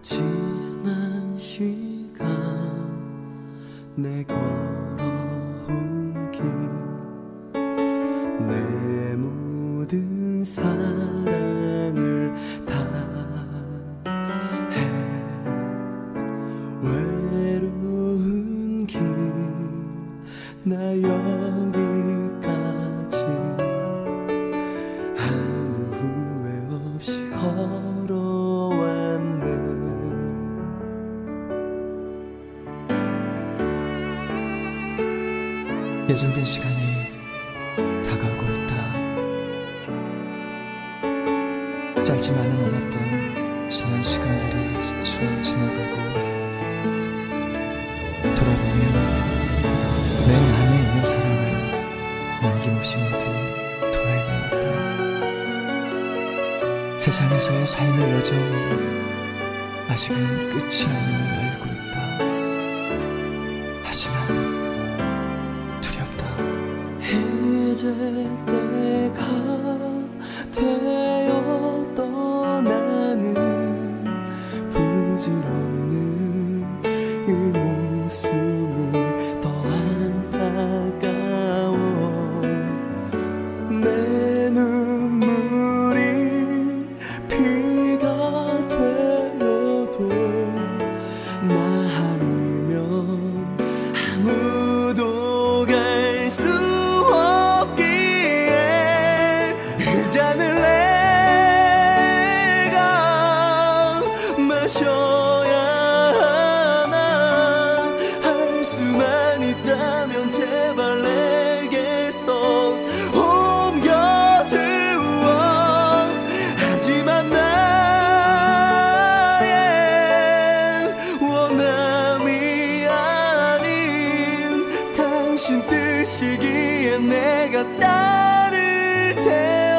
지난 시간 내 걸어온 길 내 모든 사랑을 다해 외로운 길 나 여기까지 아무 후회 없이 걸어왔네. 예정된 시간이 다가오고 있다. 짧지만은 않았던 지난 시간들이 스쳐 지나가고 돌아보면 내 안에 있는 사랑을 남김없이 모두 토해내었다. 세상에서의 삶의 여정이 아직은 끝이 아님을 알고 있다. 하지만 이제 때가 되어 떠나는 부질없는 이 모습이 더 안타까워. 내 눈물이 피가 되어도 나 아니면 아무도 갈 수 잔을 내가 마셔야 하나. 할 수만 있다면 제발 내게서 옮겨주어. 하지만 나의 원함이 아닌 당신 뜻이기에 내가 따를 테요.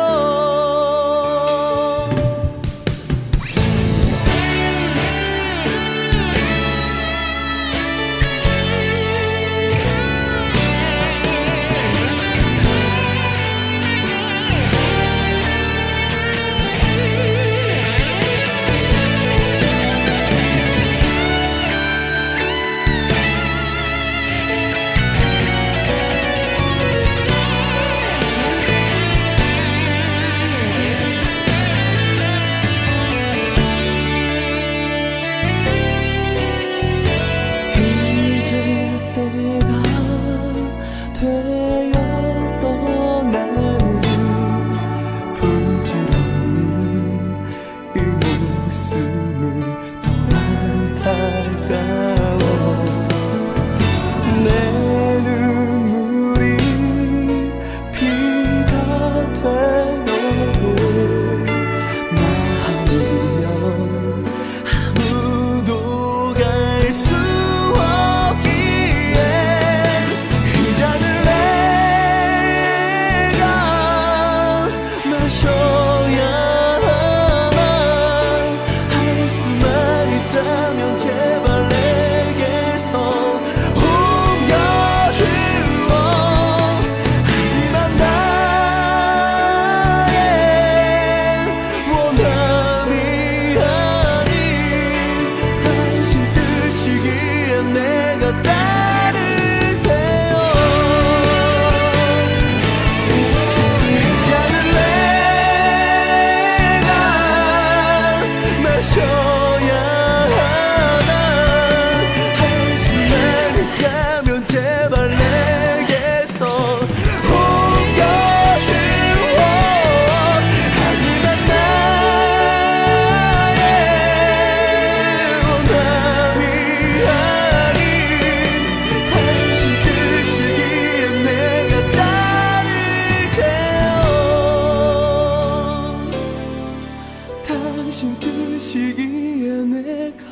당신 뜻이기에 내가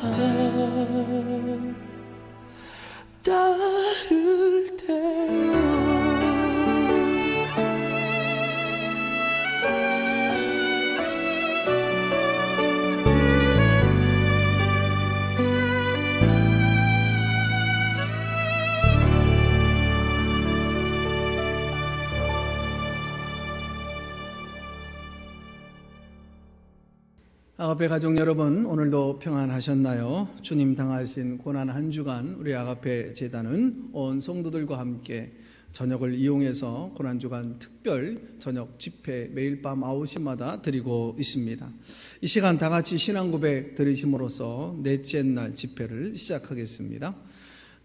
따를 테요. 아가페 가족 여러분, 오늘도 평안하셨나요? 주님 당하신 고난 한 주간 우리 아가페 재단은 온 성도들과 함께 저녁을 이용해서 고난 주간 특별 저녁 집회 매일 밤 9시마다 드리고 있습니다. 이 시간 다 같이 신앙 고백 드리심으로써 넷째 날 집회를 시작하겠습니다.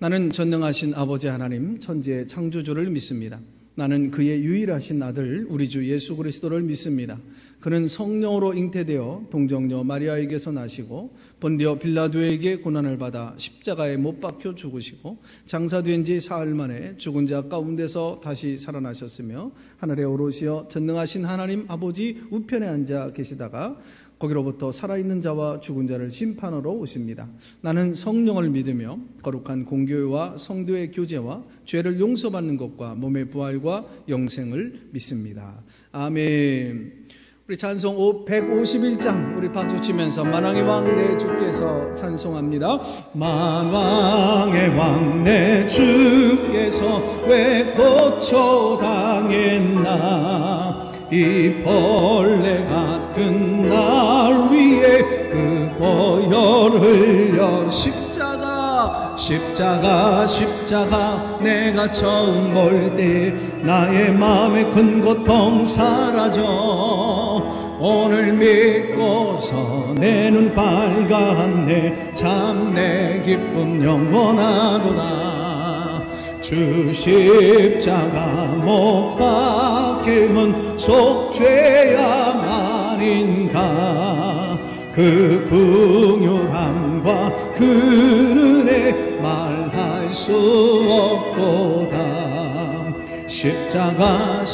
나는 전능하신 아버지 하나님 천지의 창조주를 믿습니다. 나는 그의 유일하신 아들 우리 주 예수 그리스도를 믿습니다. 그는 성령으로 잉태되어 동정녀 마리아에게서 나시고 본디오 빌라도에게 고난을 받아 십자가에 못 박혀 죽으시고 장사된 지 사흘 만에 죽은 자 가운데서 다시 살아나셨으며 하늘에 오르시어 전능하신 하나님 아버지 우편에 앉아 계시다가 거기로부터 살아있는 자와 죽은 자를 심판하러 오십니다. 나는 성령을 믿으며 거룩한 공교회와 성도의 교제와 죄를 용서받는 것과 몸의 부활과 영생을 믿습니다. 아멘. 우리 찬송 151장 우리 박수 치면서 만왕의 왕 내 주께서 찬송합니다. 만왕의 왕 내 주께서 왜 고초당했나, 이 벌레 같은 날 위에 그 보혈 흘려 십자가 내가 처음 볼 때 나의 마음의 큰 고통 사라져. 오늘 믿고서 내 눈 밝았네. 참 내 기쁨 영원하도다. 주 십자가 못 박힘은 속죄야만인가. 그 긍휼함과 그 은혜 말할 수 없도다. 십자가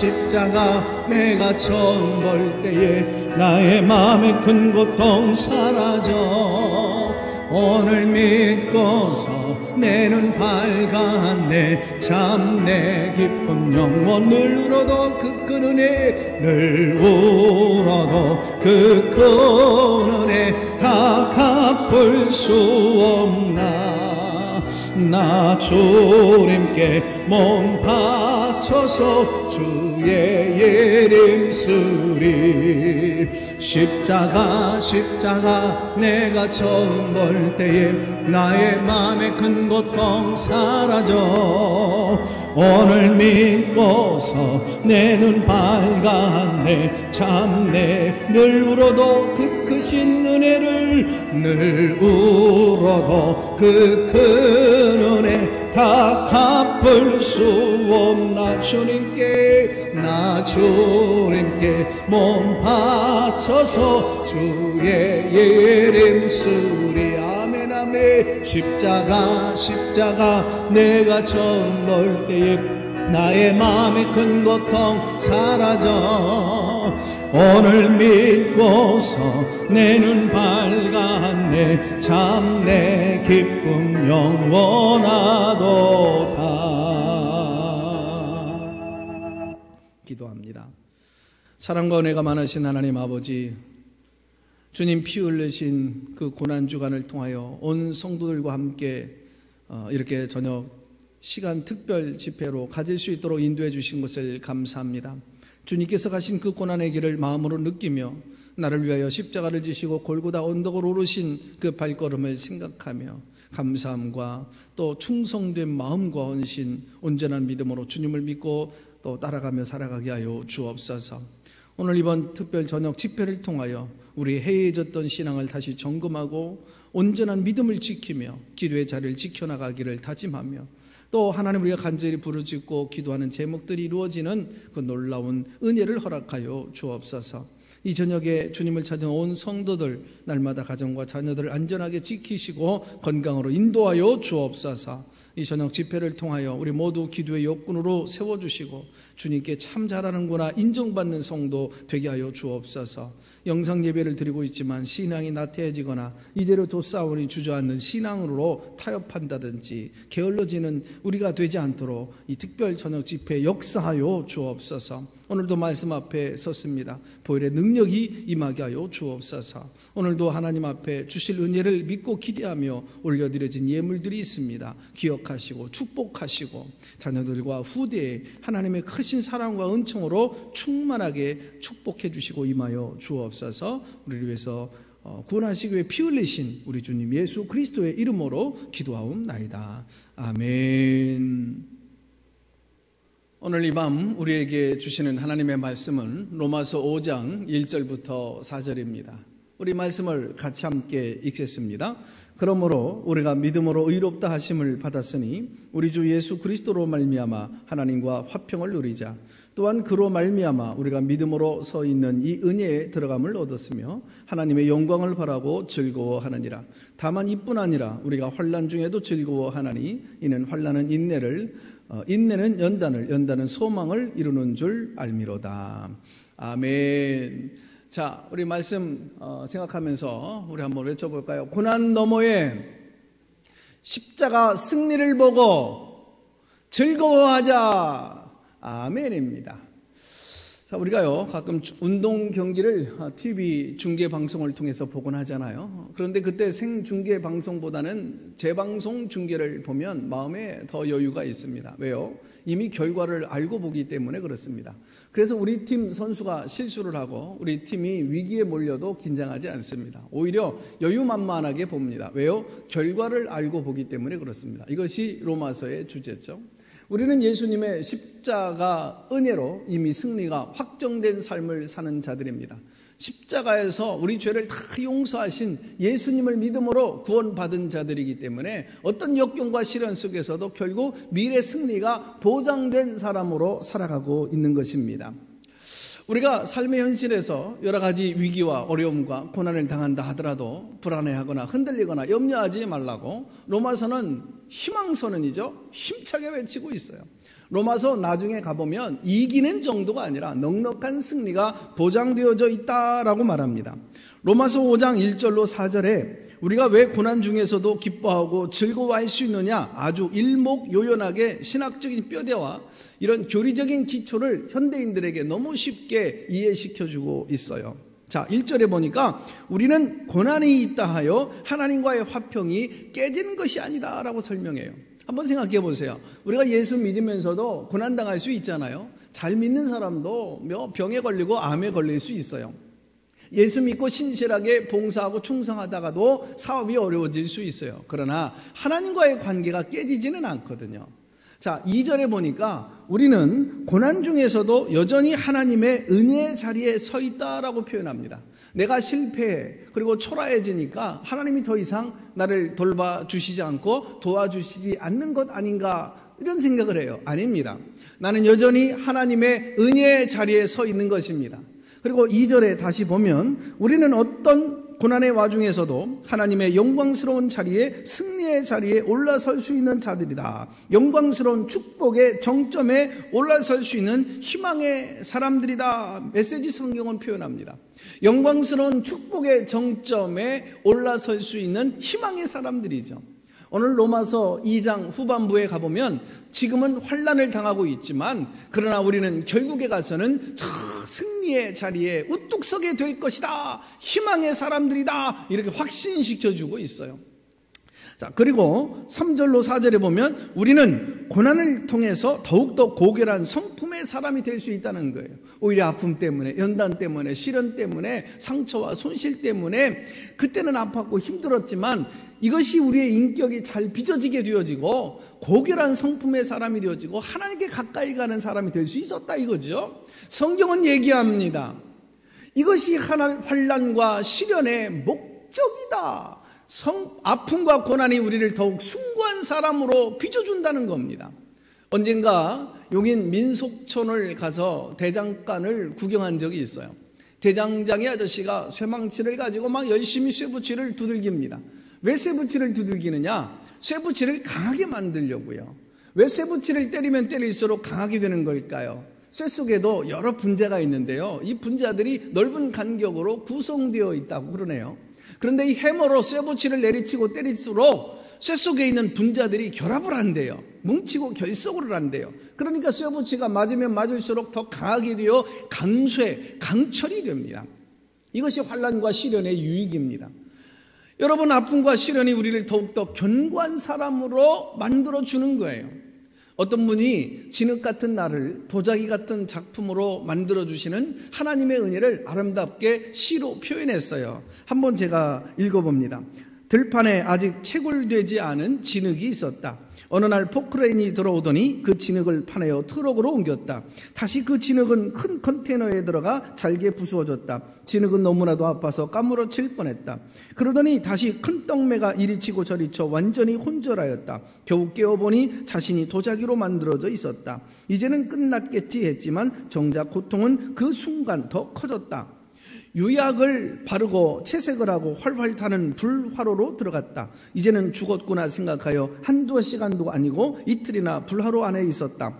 내가 처음 볼 때에 나의 마음의 큰 고통 사라져. 오늘 믿고서 내 눈 밝았네. 참 내 기쁨 영원. 늘 울어도 그 큰 은혜, 늘 울어도 그 큰 은혜 다 갚을 수 없나. 나 주님께 몸 바쳐서 주의 예림 쓰리. 십자가 내가 처음 볼 때에 나의 마음의 큰 고통 사라져. 오늘 믿고서 내 눈 밝았네. 참 늘 울어도 그 크신 은혜를, 늘 울어도 그 큰 은혜 다 갚을 수 없나. 나 주님께 몸 바쳐서 주의 예림 쓰리. 아멘 아멘. 십자가 내가 처음 볼 때에 나의 마음의 큰 고통 사라져. 오늘 믿고서 내 눈 밝았네. 참 내 기쁨 영원하도다. 기도합니다. 사랑과 은혜가 많으신 하나님 아버지, 주님 피 흘리신 그 고난주간을 통하여 온 성도들과 함께 이렇게 저녁 시간 특별 집회로 가질 수 있도록 인도해 주신 것을 감사합니다. 주님께서 가신 그 고난의 길을 마음으로 느끼며 나를 위하여 십자가를 지시고 골고다 언덕을 오르신 그 발걸음을 생각하며 감사함과 또 충성된 마음과 헌신, 온전한 믿음으로 주님을 믿고 또 따라가며 살아가게 하여 주옵소서. 오늘 이번 특별 저녁 집회를 통하여 우리 해이해졌던 신앙을 다시 점검하고 온전한 믿음을 지키며 기도의 자리를 지켜나가기를 다짐하며 또 하나님 우리가 간절히 부르짖고 기도하는 제목들이 이루어지는 그 놀라운 은혜를 허락하여 주옵소서. 이 저녁에 주님을 찾은 온 성도들 날마다 가정과 자녀들을 안전하게 지키시고 건강으로 인도하여 주옵소서. 이 저녁 집회를 통하여 우리 모두 기도의 욕군으로 세워주시고 주님께 참 잘하는구나 인정받는 성도 되게 하여 주옵소서. 영상 예배를 드리고 있지만 신앙이 나태해지거나 이대로 돋사오니 주저앉는 신앙으로 타협한다든지 게을러지는 우리가 되지 않도록 이 특별 저녁 집회 역사하여 주옵소서. 오늘도 말씀 앞에 섰습니다. 보혈의 능력이 임하게 하여 주옵소서. 오늘도 하나님 앞에 주실 은혜를 믿고 기대하며 올려드려진 예물들이 있습니다. 기억하시고 축복하시고 자녀들과 후대에 하나님의 크신 사랑과 은총으로 충만하게 축복해 주시고 임하여 주옵소서. 우리를 위해서 구원하시기 위해 피 흘리신 우리 주님 예수 그리스도의 이름으로 기도하옵나이다. 아멘. 오늘 이 밤 우리에게 주시는 하나님의 말씀은 로마서 5장 1절부터 4절입니다. 우리 말씀을 같이 함께 읽겠습니다. 그러므로 우리가 믿음으로 의롭다 하심을 받았으니 우리 주 예수 그리스도로 말미암아 하나님과 화평을 누리자. 또한 그로 말미암아 우리가 믿음으로 서 있는 이 은혜에 들어감을 얻었으며 하나님의 영광을 바라고 즐거워하느니라. 다만 이뿐 아니라 우리가 환난 중에도 즐거워하나니 이는 환난은 인내는 연단을, 연단은 소망을 이루는 줄 알미로다. 아멘. 자, 우리 말씀 생각하면서 우리 한번 외쳐볼까요? 고난 너머에 십자가 승리를 보고 즐거워하자. 아멘입니다. 자, 우리가요 가끔 운동 경기를 TV 중계 방송을 통해서 보곤 하잖아요. 그런데 그때 생중계 방송보다는 재방송 중계를 보면 마음에 더 여유가 있습니다. 왜요? 이미 결과를 알고 보기 때문에 그렇습니다. 그래서 우리 팀 선수가 실수를 하고 우리 팀이 위기에 몰려도 긴장하지 않습니다. 오히려 여유만만하게 봅니다. 왜요? 결과를 알고 보기 때문에 그렇습니다. 이것이 로마서의 주제죠. 우리는 예수님의 십자가 은혜로 이미 승리가 확정된 삶을 사는 자들입니다. 십자가에서 우리 죄를 다 용서하신 예수님을 믿음으로 구원받은 자들이기 때문에 어떤 역경과 시련 속에서도 결국 미래 승리가 보장된 사람으로 살아가고 있는 것입니다. 우리가 삶의 현실에서 여러 가지 위기와 어려움과 고난을 당한다 하더라도 불안해하거나 흔들리거나 염려하지 말라고 로마서는 희망선언이죠. 힘차게 외치고 있어요. 로마서 나중에 가보면 이기는 정도가 아니라 넉넉한 승리가 보장되어져 있다라고 말합니다. 로마서 5장 1절로 4절에 우리가 왜 고난 중에서도 기뻐하고 즐거워할 수 있느냐, 아주 일목요연하게 신학적인 뼈대와 이런 교리적인 기초를 현대인들에게 너무 쉽게 이해시켜주고 있어요. 자, 1절에 보니까 우리는 고난이 있다 하여 하나님과의 화평이 깨지는 것이 아니다 라고 설명해요. 한번 생각해 보세요. 우리가 예수 믿으면서도 고난당할 수 있잖아요. 잘 믿는 사람도 병에 걸리고 암에 걸릴 수 있어요. 예수 믿고 신실하게 봉사하고 충성하다가도 사업이 어려워질 수 있어요. 그러나 하나님과의 관계가 깨지지는 않거든요. 자, 2절에 보니까 우리는 고난 중에서도 여전히 하나님의 은혜의 자리에 서 있다라고 표현합니다. 내가 실패해 그리고 초라해지니까 하나님이 더 이상 나를 돌봐주시지 않고 도와주시지 않는 것 아닌가, 이런 생각을 해요. 아닙니다. 나는 여전히 하나님의 은혜의 자리에 서 있는 것입니다. 그리고 2절에 다시 보면 우리는 어떤 고난의 와중에서도 하나님의 영광스러운 자리에, 승리의 자리에 올라설 수 있는 자들이다. 영광스러운 축복의 정점에 올라설 수 있는 희망의 사람들이다. 메시지 성경은 표현합니다. 영광스러운 축복의 정점에 올라설 수 있는 희망의 사람들이죠. 오늘 로마서 2장 후반부에 가보면 지금은 환난을 당하고 있지만 그러나 우리는 결국에 가서는 저 승리의 자리에 우뚝 서게 될 것이다, 희망의 사람들이다, 이렇게 확신시켜주고 있어요. 자, 그리고 3절로 4절에 보면 우리는 고난을 통해서 더욱더 고결한 성품의 사람이 될 수 있다는 거예요. 오히려 아픔 때문에, 연단 때문에, 시련 때문에, 상처와 손실 때문에 그때는 아팠고 힘들었지만 이것이 우리의 인격이 잘 빚어지게 되어지고 고결한 성품의 사람이 되어지고 하나님께 가까이 가는 사람이 될 수 있었다 이거죠. 성경은 얘기합니다. 이것이 환난과 시련의 목적이다. 아픔과 고난이 우리를 더욱 숭고한 사람으로 빚어준다는 겁니다. 언젠가 용인 민속촌을 가서 대장간을 구경한 적이 있어요. 대장장이 아저씨가 쇠망치를 가지고 막 열심히 쇠붙이를 두들깁니다. 왜 쇠붙이를 두들기느냐? 쇠붙이를 강하게 만들려고요. 왜 쇠붙이를 때리면 때릴수록 강하게 되는 걸까요? 쇠 속에도 여러 분자가 있는데요, 이 분자들이 넓은 간격으로 구성되어 있다고 그러네요. 그런데 이 해머로 쇠붙이를 내리치고 때릴수록 쇠 속에 있는 분자들이 결합을 한대요. 뭉치고 결속을 한대요. 그러니까 쇠붙이가 맞으면 맞을수록 더 강하게 되어 강철이 됩니다. 이것이 환난과 시련의 유익입니다. 여러분, 아픔과 시련이 우리를 더욱더 견고한 사람으로 만들어주는 거예요. 어떤 분이 진흙 같은 나를 도자기 같은 작품으로 만들어주시는 하나님의 은혜를 아름답게 시로 표현했어요. 한번 제가 읽어봅니다. 들판에 아직 채굴되지 않은 진흙이 있었다. 어느 날 포크레인이 들어오더니 그 진흙을 파내어 트럭으로 옮겼다. 다시 그 진흙은 큰 컨테이너에 들어가 잘게 부수어졌다. 진흙은 너무나도 아파서 까무러칠 뻔했다. 그러더니 다시 큰 떡매가 이리 치고 저리 쳐 완전히 혼절하였다. 겨우 깨어보니 자신이 도자기로 만들어져 있었다. 이제는 끝났겠지 했지만 정작 고통은 그 순간 더 커졌다. 유약을 바르고 채색을 하고 활활 타는 불화로로 들어갔다. 이제는 죽었구나 생각하여 한두 시간도 아니고 이틀이나 불화로 안에 있었다.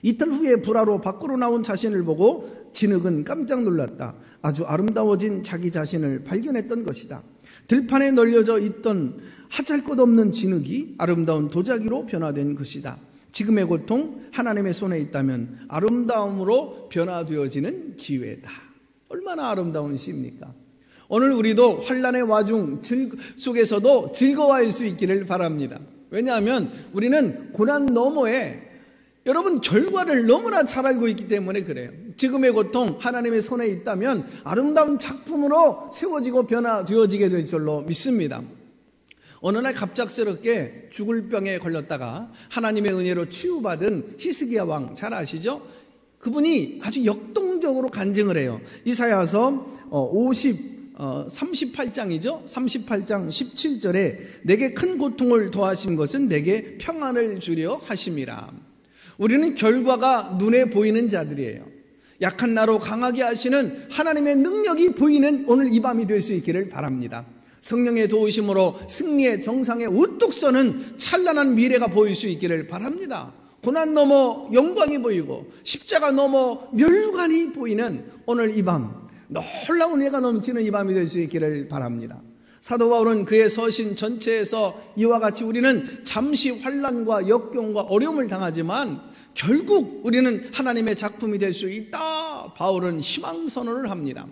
이틀 후에 불화로 밖으로 나온 자신을 보고 진흙은 깜짝 놀랐다. 아주 아름다워진 자기 자신을 발견했던 것이다. 들판에 널려져 있던 하잘것없는 진흙이 아름다운 도자기로 변화된 것이다. 지금의 고통, 하나님의 손에 있다면 아름다움으로 변화되어지는 기회다. 얼마나 아름다운 시입니까? 오늘 우리도 환난의 와중 속에서도 즐거워할 수 있기를 바랍니다. 왜냐하면 우리는 고난 너머에 여러분 결과를 너무나 잘 알고 있기 때문에 그래요. 지금의 고통 하나님의 손에 있다면 아름다운 작품으로 세워지고 변화되어지게 될 줄로 믿습니다. 어느 날 갑작스럽게 죽을 병에 걸렸다가 하나님의 은혜로 치유받은 히스기야 왕 잘 아시죠? 그분이 아주 역동적으로 간증을 해요. 이사야서 38장이죠. 38장 17절에 내게 큰 고통을 더하신 것은 내게 평안을 주려 하심이라. 우리는 결과가 눈에 보이는 자들이에요. 약한 나로 강하게 하시는 하나님의 능력이 보이는 오늘 이 밤이 될 수 있기를 바랍니다. 성령의 도우심으로 승리의 정상에 우뚝 서는 찬란한 미래가 보일 수 있기를 바랍니다. 고난 넘어 영광이 보이고 십자가 넘어 멸관이 보이는 오늘 이 밤, 놀라운 은혜가 넘치는 이 밤이 될 수 있기를 바랍니다. 사도 바울은 그의 서신 전체에서 이와 같이 우리는 잠시 환난과 역경과 어려움을 당하지만 결국 우리는 하나님의 작품이 될 수 있다. 바울은 희망선언을 합니다.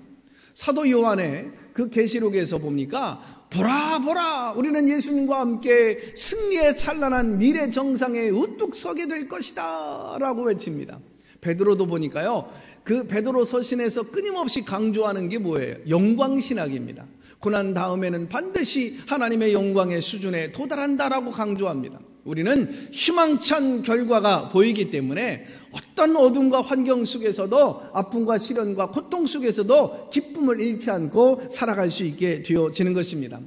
사도 요한의 그 계시록에서 보니까 보라 보라 우리는 예수님과 함께 승리의 찬란한 미래 정상에 우뚝 서게 될 것이다 라고 외칩니다. 베드로도 보니까요, 그 베드로 서신에서 끊임없이 강조하는 게 뭐예요? 영광신학입니다. 고난 다음에는 반드시 하나님의 영광의 수준에 도달한다라고 강조합니다. 우리는 희망찬 결과가 보이기 때문에 어떤 어둠과 환경 속에서도 아픔과 시련과 고통 속에서도 기쁨을 잃지 않고 살아갈 수 있게 되어지는 것입니다.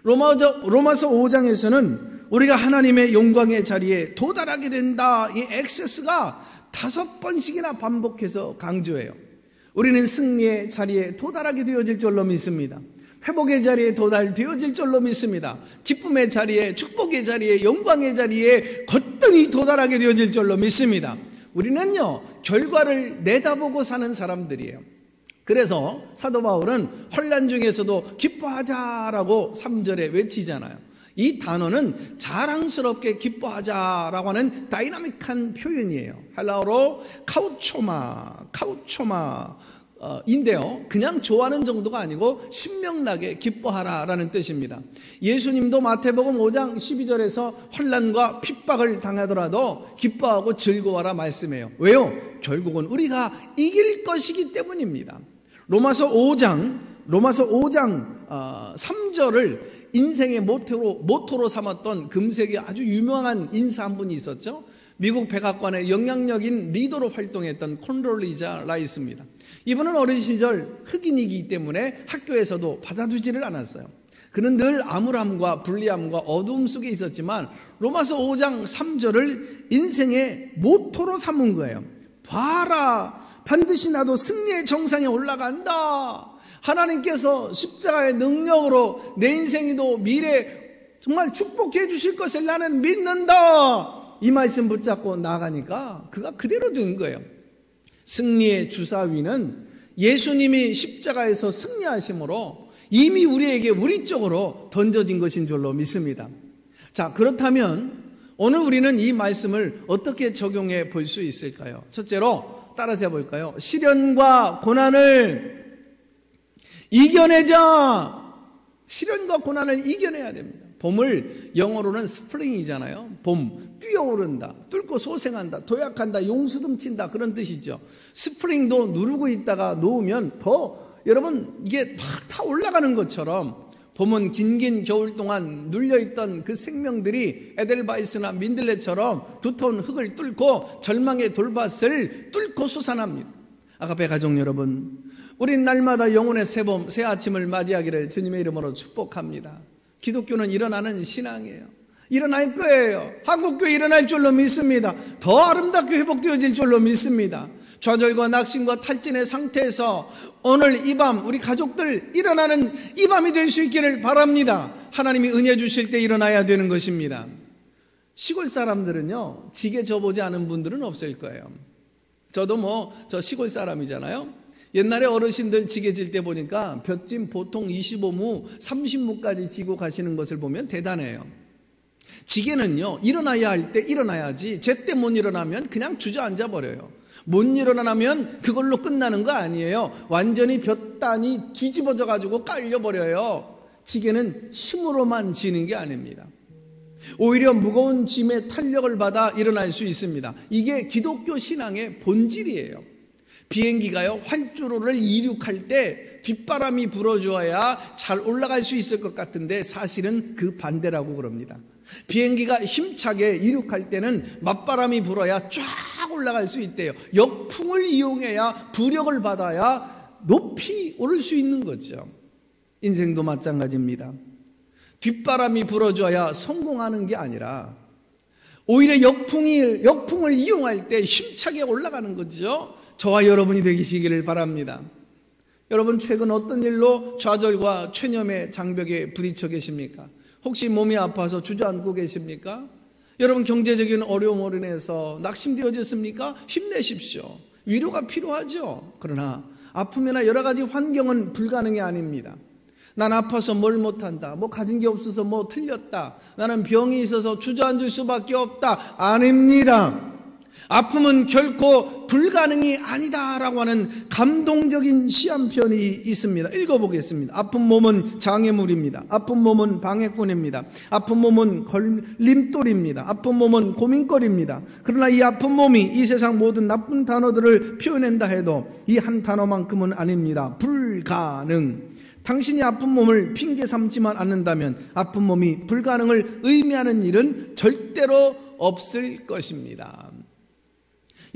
로마서 5장에서는 우리가 하나님의 영광의 자리에 도달하게 된다, 이 액세스가 5번씩이나 반복해서 강조해요. 우리는 승리의 자리에 도달하게 되어질 줄로 믿습니다. 회복의 자리에 도달되어질 줄로 믿습니다. 기쁨의 자리에, 축복의 자리에, 영광의 자리에 거뜬히 도달하게 되어질 줄로 믿습니다. 우리는요, 결과를 내다보고 사는 사람들이에요. 그래서 사도 바울은 환난 중에서도 기뻐하자라고 3절에 외치잖아요. 이 단어는 자랑스럽게 기뻐하자라고 하는 다이나믹한 표현이에요. 헬라어로 카우초마 인데요, 그냥 좋아하는 정도가 아니고 신명나게 기뻐하라라는 뜻입니다. 예수님도 마태복음 5장 12절에서 환난과 핍박을 당하더라도 기뻐하고 즐거워하라 말씀해요. 왜요? 결국은 우리가 이길 것이기 때문입니다. 로마서 5장 3절을 인생의 모토로 삼았던 금세기 아주 유명한 인사 한 분이 있었죠. 미국 백악관의 영향력인 리더로 활동했던 콘돌리자 라이스입니다. 이분은 어린 시절 흑인이기 때문에 학교에서도 받아주지를 않았어요. 그는 늘 암울함과 불리함과 어두움 속에 있었지만 로마서 5장 3절을 인생의 모토로 삼은 거예요. 봐라, 반드시 나도 승리의 정상에 올라간다. 하나님께서 십자가의 능력으로 내 인생에도 미래 정말 축복해 주실 것을 나는 믿는다. 이 말씀 붙잡고 나가니까 그가 그대로 된 거예요. 승리의 주사위는 예수님이 십자가에서 승리하심으로 이미 우리에게 우리 쪽으로 던져진 것인 줄로 믿습니다. 자, 그렇다면 오늘 우리는 이 말씀을 어떻게 적용해 볼 수 있을까요? 첫째로 따라서 해볼까요? 시련과 고난을 이겨내자. 시련과 고난을 이겨내야 됩니다. 봄을 영어로는 스프링이잖아요. 봄, 뛰어오른다, 뚫고 소생한다, 도약한다, 용수듬친다, 그런 뜻이죠. 스프링도 누르고 있다가 놓으면 더 여러분 이게 막 다 올라가는 것처럼 봄은 긴긴 겨울 동안 눌려있던 그 생명들이 에델바이스나 민들레처럼 두터운 흙을 뚫고 절망의 돌밭을 뚫고 솟아납니다. 아가페 가족 여러분, 우린 날마다 영혼의 새봄, 새 아침을 맞이하기를 주님의 이름으로 축복합니다. 기독교는 일어나는 신앙이에요. 일어날 거예요. 한국교회 일어날 줄로 믿습니다. 더 아름답게 회복되어질 줄로 믿습니다. 좌절과 낙심과 탈진의 상태에서 오늘 이 밤 우리 가족들 일어나는 이 밤이 될 수 있기를 바랍니다. 하나님이 은혜 주실 때 일어나야 되는 것입니다. 시골 사람들은요, 지게 져보지 않은 분들은 없을 거예요. 저도 저 시골 사람이잖아요. 옛날에 어르신들 지게 질 때 보니까 볏짐 보통 25무, 30무까지 지고 가시는 것을 보면 대단해요. 지게는요, 일어나야 할 때 일어나야지 제때 못 일어나면 그냥 주저앉아 버려요. 못 일어나면 그걸로 끝나는 거 아니에요. 완전히 볏단이 뒤집어져 가지고 깔려버려요. 지게는 힘으로만 지는 게 아닙니다. 오히려 무거운 짐의 탄력을 받아 일어날 수 있습니다. 이게 기독교 신앙의 본질이에요. 비행기가요, 활주로를 이륙할 때 뒷바람이 불어줘야 잘 올라갈 수 있을 것 같은데 사실은 그 반대라고 그럽니다. 비행기가 힘차게 이륙할 때는 맞바람이 불어야 쫙 올라갈 수 있대요. 역풍을 이용해야 부력을 받아야 높이 오를 수 있는 거죠. 인생도 마찬가지입니다. 뒷바람이 불어줘야 성공하는 게 아니라 오히려 역풍을 이용할 때 힘차게 올라가는 거죠. 저와 여러분이 되시기를 바랍니다. 여러분, 최근 어떤 일로 좌절과 최념의 장벽에 부딪혀 계십니까? 혹시 몸이 아파서 주저앉고 계십니까? 여러분, 경제적인 어려움으로 인해서 낙심되어졌습니까? 힘내십시오. 위로가 필요하죠. 그러나 아픔이나 여러 가지 환경은 불가능이 아닙니다. 난 아파서 뭘 못한다, 가진 게 없어서 틀렸다, 나는 병이 있어서 주저앉을 수밖에 없다, 아닙니다. 아픔은 결코 불가능이 아니다라고 하는 감동적인 시 한 편이 있습니다. 읽어보겠습니다. 아픈 몸은 장애물입니다. 아픈 몸은 방해꾼입니다. 아픈 몸은 걸림돌입니다. 아픈 몸은 고민거리입니다. 그러나 이 아픈 몸이 이 세상 모든 나쁜 단어들을 표현한다 해도 이 한 단어만큼은 아닙니다. 불가능. 당신이 아픈 몸을 핑계 삼지만 않는다면 아픈 몸이 불가능을 의미하는 일은 절대로 없을 것입니다.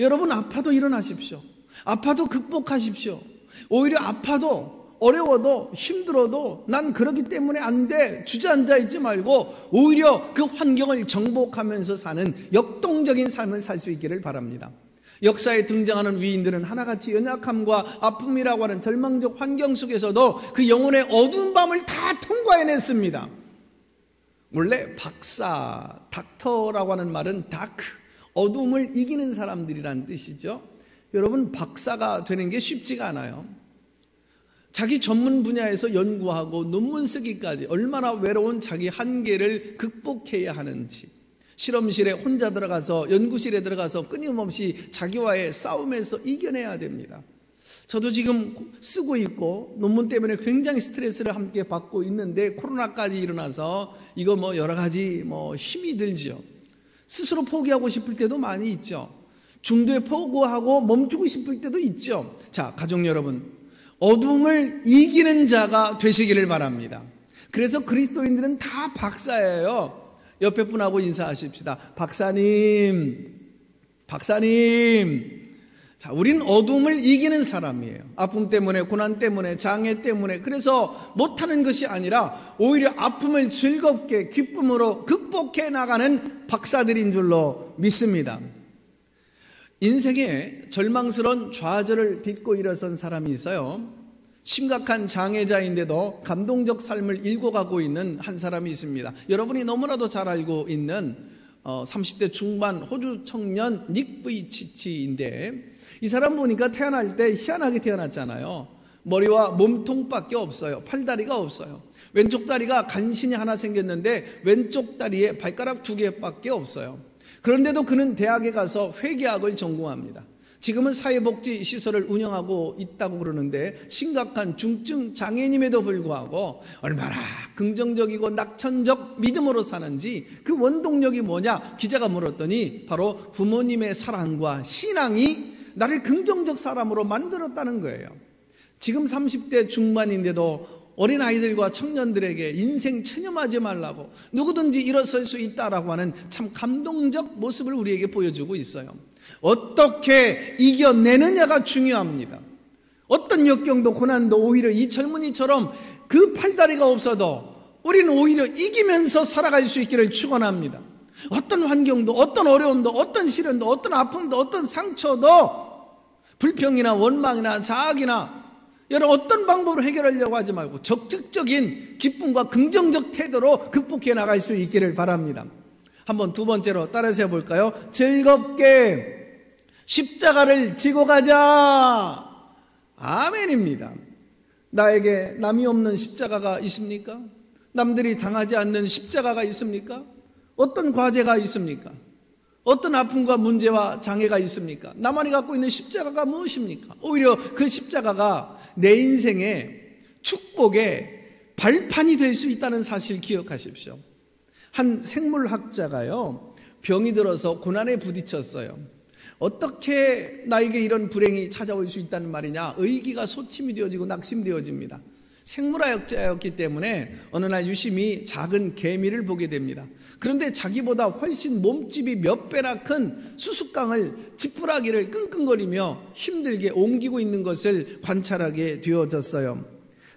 여러분, 아파도 일어나십시오. 아파도 극복하십시오. 오히려 아파도 어려워도 힘들어도 난 그렇기 때문에 안 돼, 주저앉아 있지 말고 오히려 그 환경을 정복하면서 사는 역동적인 삶을 살 수 있기를 바랍니다. 역사에 등장하는 위인들은 하나같이 연약함과 아픔이라고 하는 절망적 환경 속에서도 그 영혼의 어두운 밤을 다 통과해냈습니다. 원래 박사, 닥터라고 하는 말은 다크, 어둠을 이기는 사람들이란 뜻이죠. 여러분, 박사가 되는 게 쉽지가 않아요. 자기 전문 분야에서 연구하고 논문 쓰기까지 얼마나 외로운 자기 한계를 극복해야 하는지, 실험실에 혼자 들어가서, 연구실에 들어가서 끊임없이 자기와의 싸움에서 이겨내야 됩니다. 저도 지금 쓰고 있고 논문 때문에 굉장히 스트레스를 함께 받고 있는데 코로나까지 일어나서 이거 여러 가지 힘이 들죠. 스스로 포기하고 싶을 때도 많이 있죠. 중도에 포기하고 멈추고 싶을 때도 있죠. 자, 가족 여러분, 어둠을 이기는 자가 되시기를 바랍니다. 그래서 그리스도인들은 다 박사예요. 옆에 분하고 인사하십시다. 박사님. 자, 우린 어둠을 이기는 사람이에요. 아픔 때문에, 고난 때문에, 장애 때문에. 그래서 못하는 것이 아니라 오히려 아픔을 즐겁게 기쁨으로 극복해 나가는 박사들인 줄로 믿습니다. 인생에 절망스러운 좌절을 딛고 일어선 사람이 있어요. 심각한 장애자인데도 감동적 삶을 일궈가고 있는 한 사람이 있습니다. 여러분이 너무나도 잘 알고 있는 30대 중반 호주 청년 닉 부이치치인데, 이 사람 보니까 태어날 때 희한하게 태어났잖아요. 머리와 몸통밖에 없어요. 팔다리가 없어요. 왼쪽 다리가 간신히 하나 생겼는데 왼쪽 다리에 발가락 2개밖에 없어요. 그런데도 그는 대학에 가서 회계학을 전공합니다. 지금은 사회복지 시설을 운영하고 있다고 그러는데 심각한 중증 장애인임에도 불구하고 얼마나 긍정적이고 낙천적 믿음으로 사는지 그 원동력이 뭐냐 기자가 물었더니 바로 부모님의 사랑과 신앙이 나를 긍정적 사람으로 만들었다는 거예요. 지금 30대 중반인데도 어린아이들과 청년들에게 인생 체념하지 말라고 누구든지 일어설 수 있다라고 하는 참 감동적 모습을 우리에게 보여주고 있어요. 어떻게 이겨내느냐가 중요합니다. 어떤 역경도 고난도 오히려 이 젊은이처럼 그 팔다리가 없어도 우리는 오히려 이기면서 살아갈 수 있기를 축원합니다. 어떤 환경도 어떤 어려움도 어떤 시련도 어떤 아픔도 어떤 상처도 불평이나 원망이나 자학이나 여러 어떤 방법으로 해결하려고 하지 말고 적극적인 기쁨과 긍정적 태도로 극복해 나갈 수 있기를 바랍니다. 한번 두 번째로 따라서 해볼까요? 즐겁게 십자가를 지고 가자. 아멘입니다. 나에게 남이 없는 십자가가 있습니까? 남들이 당하지 않는 십자가가 있습니까? 어떤 과제가 있습니까? 어떤 아픔과 문제와 장애가 있습니까? 나만이 갖고 있는 십자가가 무엇입니까? 오히려 그 십자가가 내 인생의 축복의 발판이 될 수 있다는 사실 기억하십시오. 한 생물학자가요, 병이 들어서 고난에 부딪혔어요. 어떻게 나에게 이런 불행이 찾아올 수 있다는 말이냐? 의기가 소침이 되어지고 낙심되어집니다. 생물학자였기 때문에 어느 날 유심히 작은 개미를 보게 됩니다. 그런데 자기보다 훨씬 몸집이 몇 배나 큰 수수깡을 지푸라기를 끙끙거리며 힘들게 옮기고 있는 것을 관찰하게 되어졌어요.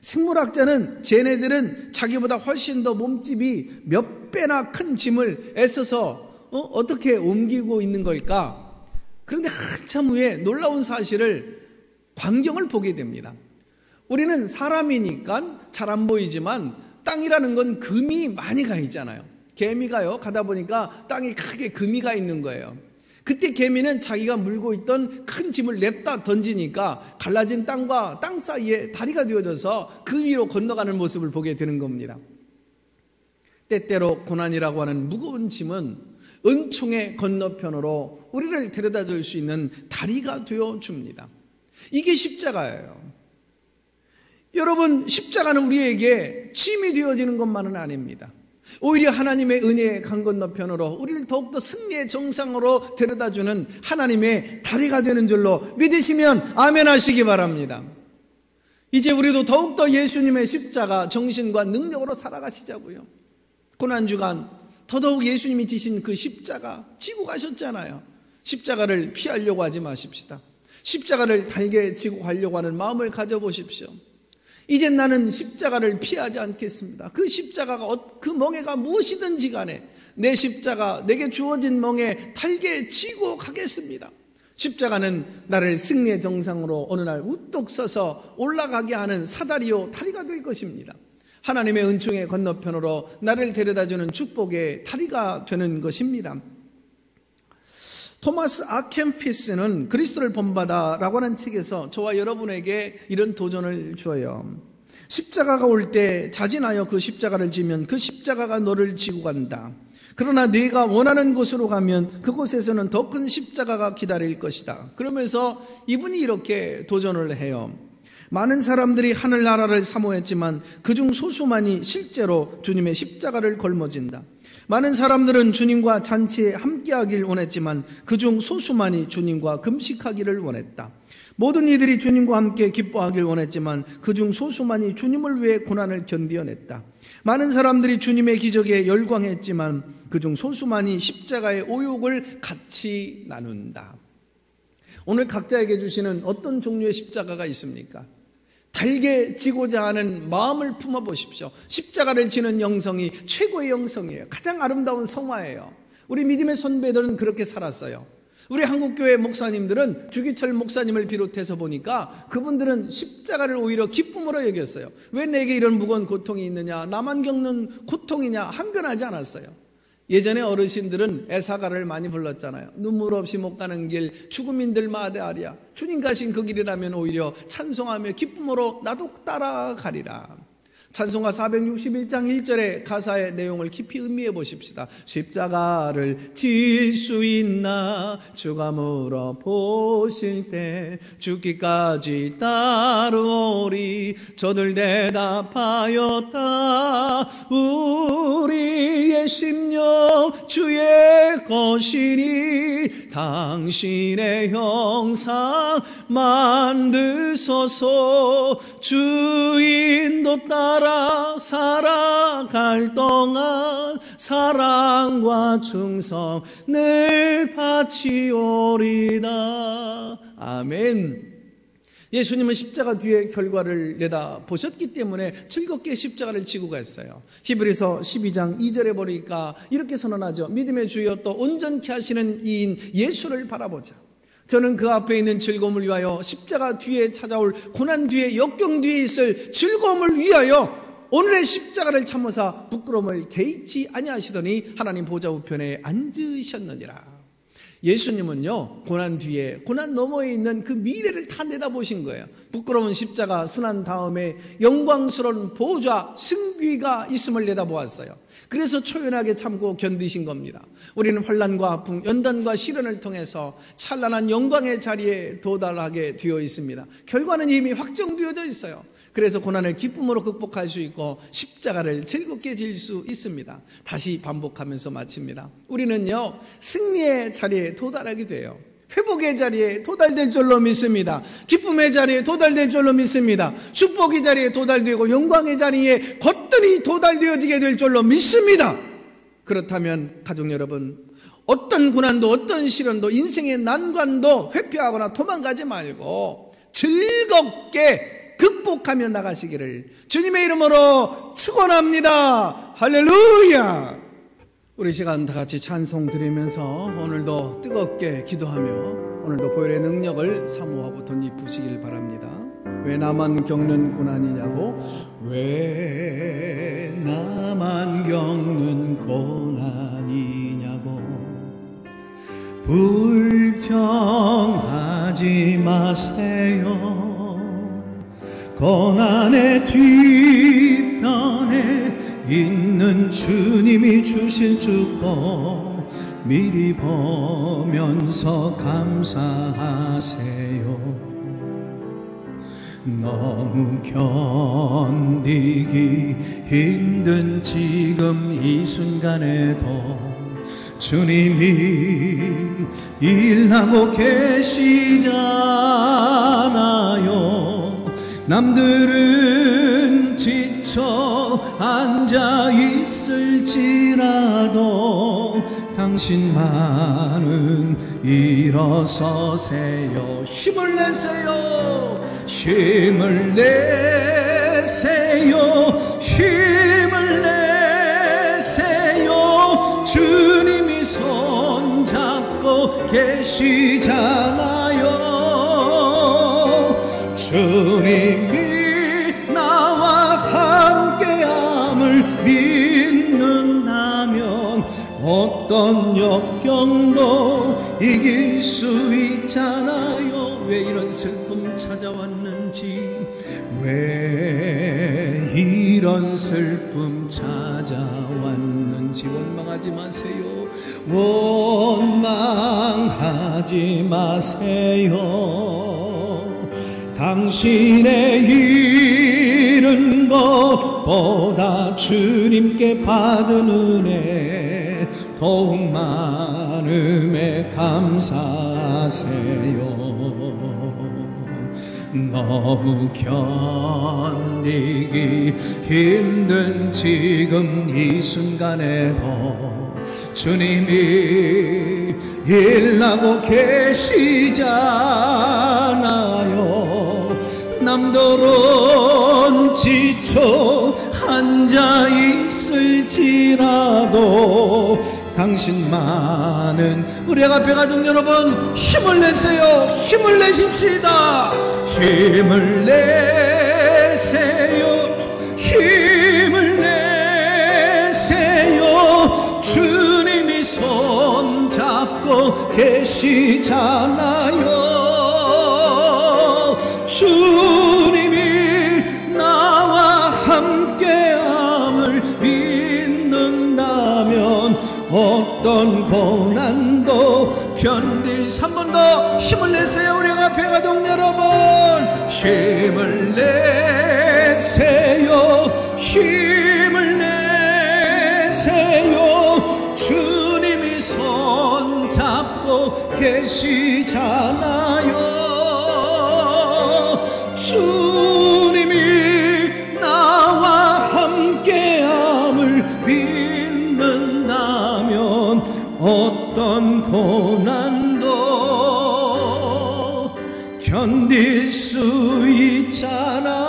생물학자는 쟤네들은 자기보다 훨씬 더 몸집이 몇 배나 큰 짐을 애써서 어떻게 옮기고 있는 걸까? 그런데 한참 후에 놀라운 사실을 광경을 보게 됩니다. 우리는 사람이니까 잘 안 보이지만 땅이라는 건 금이 많이 가 있잖아요. 개미가요 가다 보니까 땅에 크게 금이 가 있는 거예요. 그때 개미는 자기가 물고 있던 큰 짐을 냅다 던지니까 갈라진 땅과 땅 사이에 다리가 되어져서 그 위로 건너가는 모습을 보게 되는 겁니다. 때때로 고난이라고 하는 무거운 짐은 은총의 건너편으로 우리를 데려다 줄 수 있는 다리가 되어줍니다. 이게 십자가예요. 여러분, 십자가는 우리에게 짐이 되어지는 것만은 아닙니다. 오히려 하나님의 은혜의 강 건너편으로 우리를 더욱더 승리의 정상으로 데려다주는 하나님의 다리가 되는 줄로 믿으시면 아멘 하시기 바랍니다. 이제 우리도 더욱더 예수님의 십자가 정신과 능력으로 살아가시자고요. 고난주간 더더욱 예수님이 지신 그 십자가 지고 가셨잖아요. 십자가를 피하려고 하지 마십시다. 십자가를 달게 지고 가려고 하는 마음을 가져보십시오. 이젠 나는 십자가를 피하지 않겠습니다. 그 십자가가 그 멍에가 무엇이든지 간에 내 십자가 내게 주어진 멍에 달게 지고 가겠습니다. 십자가는 나를 승리의 정상으로 어느 날 우뚝 서서 올라가게 하는 사다리요 다리가 될 것입니다. 하나님의 은총의 건너편으로 나를 데려다주는 축복의 다리가 되는 것입니다. 토마스 아켐피스는 그리스도를 본받아라고 하는 책에서 저와 여러분에게 이런 도전을 주어요. 십자가가 올 때 자진하여 그 십자가를 지면 그 십자가가 너를 지고 간다. 그러나 네가 원하는 곳으로 가면 그곳에서는 더 큰 십자가가 기다릴 것이다. 그러면서 이분이 이렇게 도전을 해요. 많은 사람들이 하늘나라를 사모했지만 그중 소수만이 실제로 주님의 십자가를 걸머진다. 많은 사람들은 주님과 잔치에 함께하길 원했지만 그중 소수만이 주님과 금식하기를 원했다. 모든 이들이 주님과 함께 기뻐하길 원했지만 그중 소수만이 주님을 위해 고난을 견디어냈다. 많은 사람들이 주님의 기적에 열광했지만 그중 소수만이 십자가의 오욕을 같이 나눈다. 오늘 각자에게 주시는 어떤 종류의 십자가가 있습니까? 달게 지고자 하는 마음을 품어보십시오. 십자가를 지는 영성이 최고의 영성이에요. 가장 아름다운 성화예요. 우리 믿음의 선배들은 그렇게 살았어요. 우리 한국교회 목사님들은 주기철 목사님을 비롯해서 보니까 그분들은 십자가를 오히려 기쁨으로 여겼어요. 왜 내게 이런 무거운 고통이 있느냐, 나만 겪는 고통이냐 항변하지 않았어요. 예전에 어르신들은 애사가를 많이 불렀잖아요. 눈물 없이 못 가는 길 죽음인들 마다하랴. 주님 가신 그 길이라면 오히려 찬송하며 기쁨으로 나도 따라가리라. 찬송가 461장 1절의 가사의 내용을 깊이 음미해 보십시다. 십자가를 질 수 있나 주가 물어보실 때 죽기까지 따르오리. 저들 대답하였다. 우리의 심령 주의 것이니 당신의 형상 만드소서. 주인도 따라 살아갈 동안 사랑과 충성 늘 바치오리다. 아멘. 예수님은 십자가 뒤의 결과를 내다보셨기 때문에 즐겁게 십자가를 지고 갔어요. 히브리서 12장 2절에 보니까 이렇게 선언하죠. 믿음의 주여 또 온전케 하시는 이인 예수를 바라보자. 저는 그 앞에 있는 즐거움을 위하여, 십자가 뒤에 찾아올 고난 뒤에, 역경 뒤에 있을 즐거움을 위하여 오늘의 십자가를 참으사 부끄러움을 개의치 아니하시더니 하나님 보좌 우편에 앉으셨느니라. 예수님은요, 고난 뒤에, 고난 너머에 있는 그 미래를 다 내다보신 거예요. 부끄러운 십자가, 순환 다음에 영광스러운 보좌, 승귀가 있음을 내다보았어요. 그래서 초연하게 참고 견디신 겁니다. 우리는 환난과 아픔, 연단과 시련을 통해서 찬란한 영광의 자리에 도달하게 되어 있습니다. 결과는 이미 확정되어져 있어요. 그래서 고난을 기쁨으로 극복할 수 있고 십자가를 즐겁게 질 수 있습니다. 다시 반복하면서 마칩니다. 우리는요, 승리의 자리에 도달하게 돼요. 회복의 자리에 도달될 줄로 믿습니다. 기쁨의 자리에 도달될 줄로 믿습니다. 축복의 자리에 도달되고 영광의 자리에 거뜬히 도달되어지게 될 줄로 믿습니다. 그렇다면 가족 여러분, 어떤 고난도 어떤 시련도 인생의 난관도 회피하거나 도망가지 말고 즐겁게 극복하며 나가시기를 주님의 이름으로 축원합니다. 할렐루야. 우리 시간 다 같이 찬송 드리면서 오늘도 뜨겁게 기도하며 오늘도 보혈의 능력을 사모하고 덧입으시길 바랍니다. 왜 나만 겪는 고난이냐고? 왜 나만 겪는 고난이냐고? 불평하지 마세요. 고난의 뒤편에 있는 주님이 주실 축복 미리 보면서 감사하세요. 너무 견디기 힘든 지금 이 순간에도 주님이 일하고 계시잖아요. 남들은 지쳐 앉아 있을지라도 당신만은 일어서세요. 힘을 내세요. 힘을 내세요. 힘을 내세요. 주님이 손잡고 계시잖아요. 주님이 나와 함께함을 믿는다면 어떤 역경도 이길 수 있잖아요. 왜 이런 슬픔 찾아왔는지, 왜 이런 슬픔 찾아왔는지 원망하지 마세요. 원망하지 마세요. 당신의 잃은 것보다 주님께 받은 은혜 더욱 많음에 감사하세요. 너무 견디기 힘든 지금 이 순간에도 주님이 일하고 계시잖아요. 남들은 지쳐 앉아 있을지라도 당신만은, 우리 앞에 가족 여러분 힘을 내세요. 힘을 내십시다. 힘을 내세요. 힘을 내세요. 주님이 손잡고 계시잖아요. 주님이 나와 함께 어떤 고난도 견딜. 3번 더 힘을 내세요. 우리 앞에 가족 여러분, 힘을 내세요. 힘을 내세요. 주님이 손 잡고 계시잖아요. 주님이 나와 함께함을 믿는다면 어떤 고난도 견딜 수 있잖아요.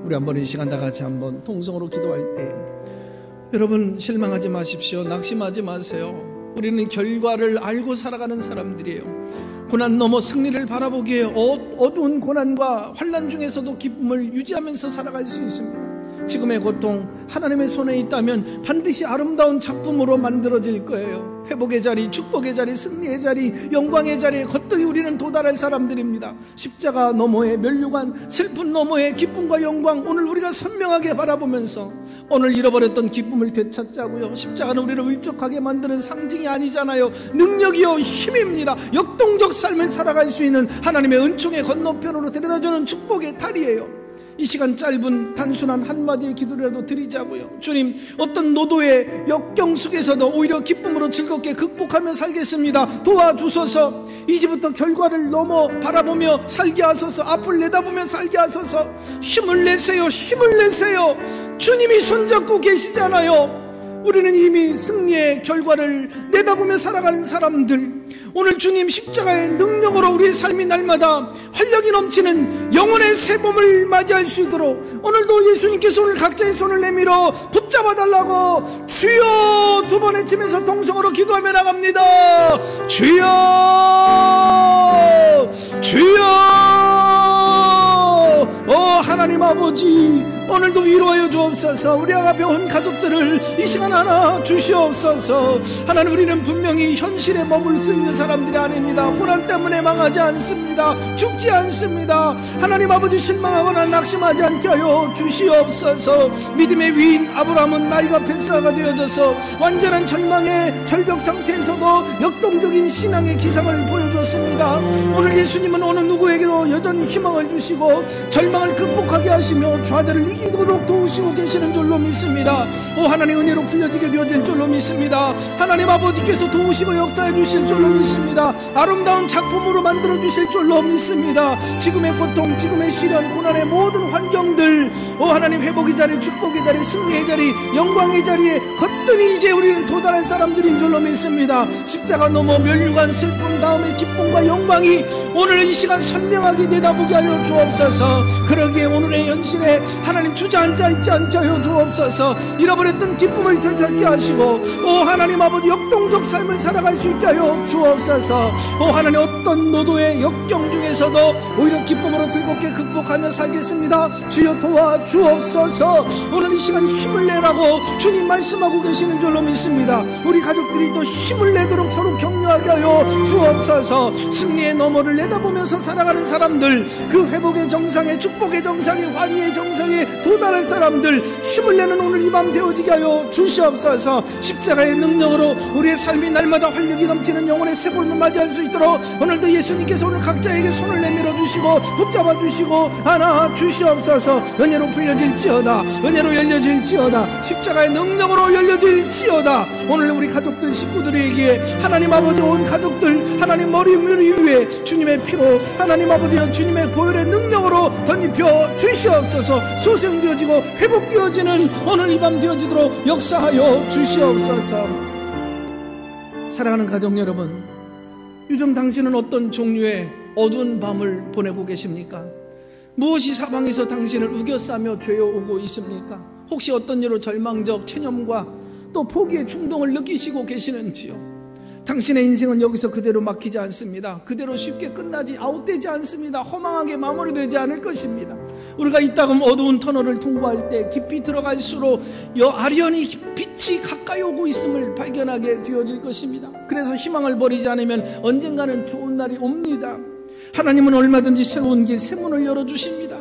우리 한번 이 시간 다 같이 한번 통성으로 기도할 때, 여러분 실망하지 마십시오. 낙심하지 마세요. 우리는 결과를 알고 살아가는 사람들이에요. 고난 넘어 승리를 바라보기에 어두운 고난과 환난 중에서도 기쁨을 유지하면서 살아갈 수 있습니다. 지금의 고통 하나님의 손에 있다면 반드시 아름다운 작품으로 만들어질 거예요. 회복의 자리, 축복의 자리, 승리의 자리, 영광의 자리에 거뜬히 우리는 도달할 사람들입니다. 십자가 너머의 면류관, 슬픈 너머의 기쁨과 영광, 오늘 우리가 선명하게 바라보면서 오늘 잃어버렸던 기쁨을 되찾자고요. 십자가는 우리를 울적하게 만드는 상징이 아니잖아요. 능력이요 힘입니다. 역동적 삶을 살아갈 수 있는 하나님의 은총의 건너편으로 데려다주는 축복의 다리예요. 이 시간 짧은 단순한 한마디의 기도라도 드리자고요. 주님, 어떤 노도의 역경 속에서도 오히려 기쁨으로 즐겁게 극복하며 살겠습니다. 도와주소서. 이제부터 결과를 넘어 바라보며 살게 하소서. 앞을 내다보며 살게 하소서. 힘을 내세요. 힘을 내세요. 주님이 손잡고 계시잖아요. 우리는 이미 승리의 결과를 내다보며 살아가는 사람들, 오늘 주님 십자가의 능력으로 우리의 삶이 날마다 활력이 넘치는 영혼의 새봄을 맞이할 수 있도록 오늘도 예수님께서 오늘 각자의 손을 내밀어 붙잡아달라고 주여 두 번 외치면서 동성으로 기도하며 나갑니다. 주여, 주여. 하나님 아버지, 오늘도 위로하여 주옵소서. 우리 앞에 온 가족들을 이 시간 하나 주시옵소서. 하나님, 우리는 분명히 현실에 머물 수 있는 사람들이 아닙니다. 고난 때문에 망하지 않습니다. 죽지 않습니다. 하나님 아버지, 실망하거나 낙심하지 않게 하여 주시옵소서. 믿음의 위인 아브라함은 나이가 100세가 되어져서 완전한 절망의 절벽 상태에서도 역동적인 신앙의 기상을 보여주었습니다. 오늘 예수님은 어느 누구에게도 여전히 희망을 주시고 절망을 극복하게 하시며 좌절을 이기도록 도우시고 계시는 줄로 믿습니다. 하나님, 은혜로 풀려지게 되어질 줄로 믿습니다. 하나님 아버지께서 도우시고 역사해 주실 줄로 믿습니다. 아름다운 작품으로 만들어 주실 줄로 믿습니다. 지금의 고통, 지금의 시련, 고난의 모든 환경들, 하나님, 회복의 자리, 축복의 자리, 승리의 자리, 영광의 자리에 거뜬히 이제 우리는 도달한 사람들인 줄로 믿습니다. 십자가 넘어 면류관, 슬픔 다음에 기쁨과 영광이 오늘 이 시간 선명하게 내다보게 하여 주옵소서. 그러기에 오늘의 현실에 하나님 주저앉아 있지 않게 하여 주옵소서. 잃어버렸던 기쁨을 되찾게 하시고 하나님 아버지, 역동적 삶을 살아갈 수 있게 하여 주옵소서. 하나님, 어떤 노도의 역경 중에서도 오히려 기쁨으로 즐겁게 극복하며 살겠습니다. 주여 도와주옵소서. 오늘 이 시간 힘을 내라고 주님 말씀하고 계시는 줄로 믿습니다. 우리 가족들이 또 힘을 내도록 서로 격려하게 하여 주옵소서. 승리의 너머를 내다보면서 살아가는 사람들, 그 회복의 정상에, 축복의 정상에, 환희의 정상에 도달한 사람들, 힘을 내는 오늘 이 밤 되어지게 하여 주시옵소서. 십자가의 능력으로 우리의 삶이 날마다 활력이 넘치는 영혼의 새봄을 맞이할 수 있도록 오늘도 예수님께서 오늘 각자에게 손을 내밀어 주시고 붙잡아 주시고 안아 주시옵소서. 은혜로 풀려질지어다. 은혜로 열려질지어다. 십자가의 능력으로 열려질지어다. 오늘 우리 가족들, 식구들에게 하나님 아버지, 온 가족들 하나님 머리 위에 주님의 피로, 하나님 아버지 주님의 보혈의 능력으로 덧입혀 주시옵소서. 소생되어지고 회복되어지는 오늘 이 밤 되어지도록 역사하여 주시옵소서. 사랑하는 가족 여러분, 요즘 당신은 어떤 종류의 어두운 밤을 보내고 계십니까? 무엇이 사방에서 당신을 우겨싸며 죄어오고 있습니까? 혹시 어떤 일로 절망적 체념과 또 포기의 충동을 느끼시고 계시는지요? 당신의 인생은 여기서 그대로 막히지 않습니다. 그대로 쉽게 끝나지, 아웃되지 않습니다. 허망하게 마무리되지 않을 것입니다. 우리가 이따금 어두운 터널을 통과할 때 깊이 들어갈수록 아련히 빛이 가까이 오고 있음을 발견하게 되어질 것입니다. 그래서 희망을 버리지 않으면 언젠가는 좋은 날이 옵니다. 하나님은 얼마든지 새로운 길, 새 문을 열어주십니다.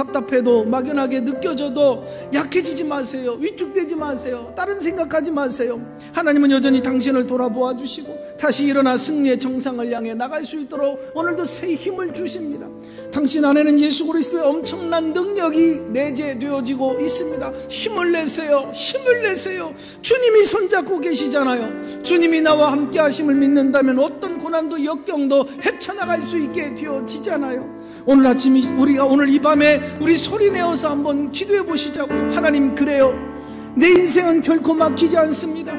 답답해도 막연하게 느껴져도 약해지지 마세요. 위축되지 마세요. 다른 생각하지 마세요. 하나님은 여전히 당신을 돌아보아 주시고 다시 일어나 승리의 정상을 향해 나갈 수 있도록 오늘도 새 힘을 주십니다. 당신 안에는 예수 그리스도의 엄청난 능력이 내재되어지고 있습니다. 힘을 내세요. 힘을 내세요. 주님이 손잡고 계시잖아요. 주님이 나와 함께 하심을 믿는다면 어떤 고난도 역경도 헤쳐나갈 수 있게 되어지잖아요. 오늘 아침 우리가 오늘 이 밤에 우리 소리내어서 한번 기도해 보시자고요. 하나님, 그래요, 내 인생은 결코 막히지 않습니다.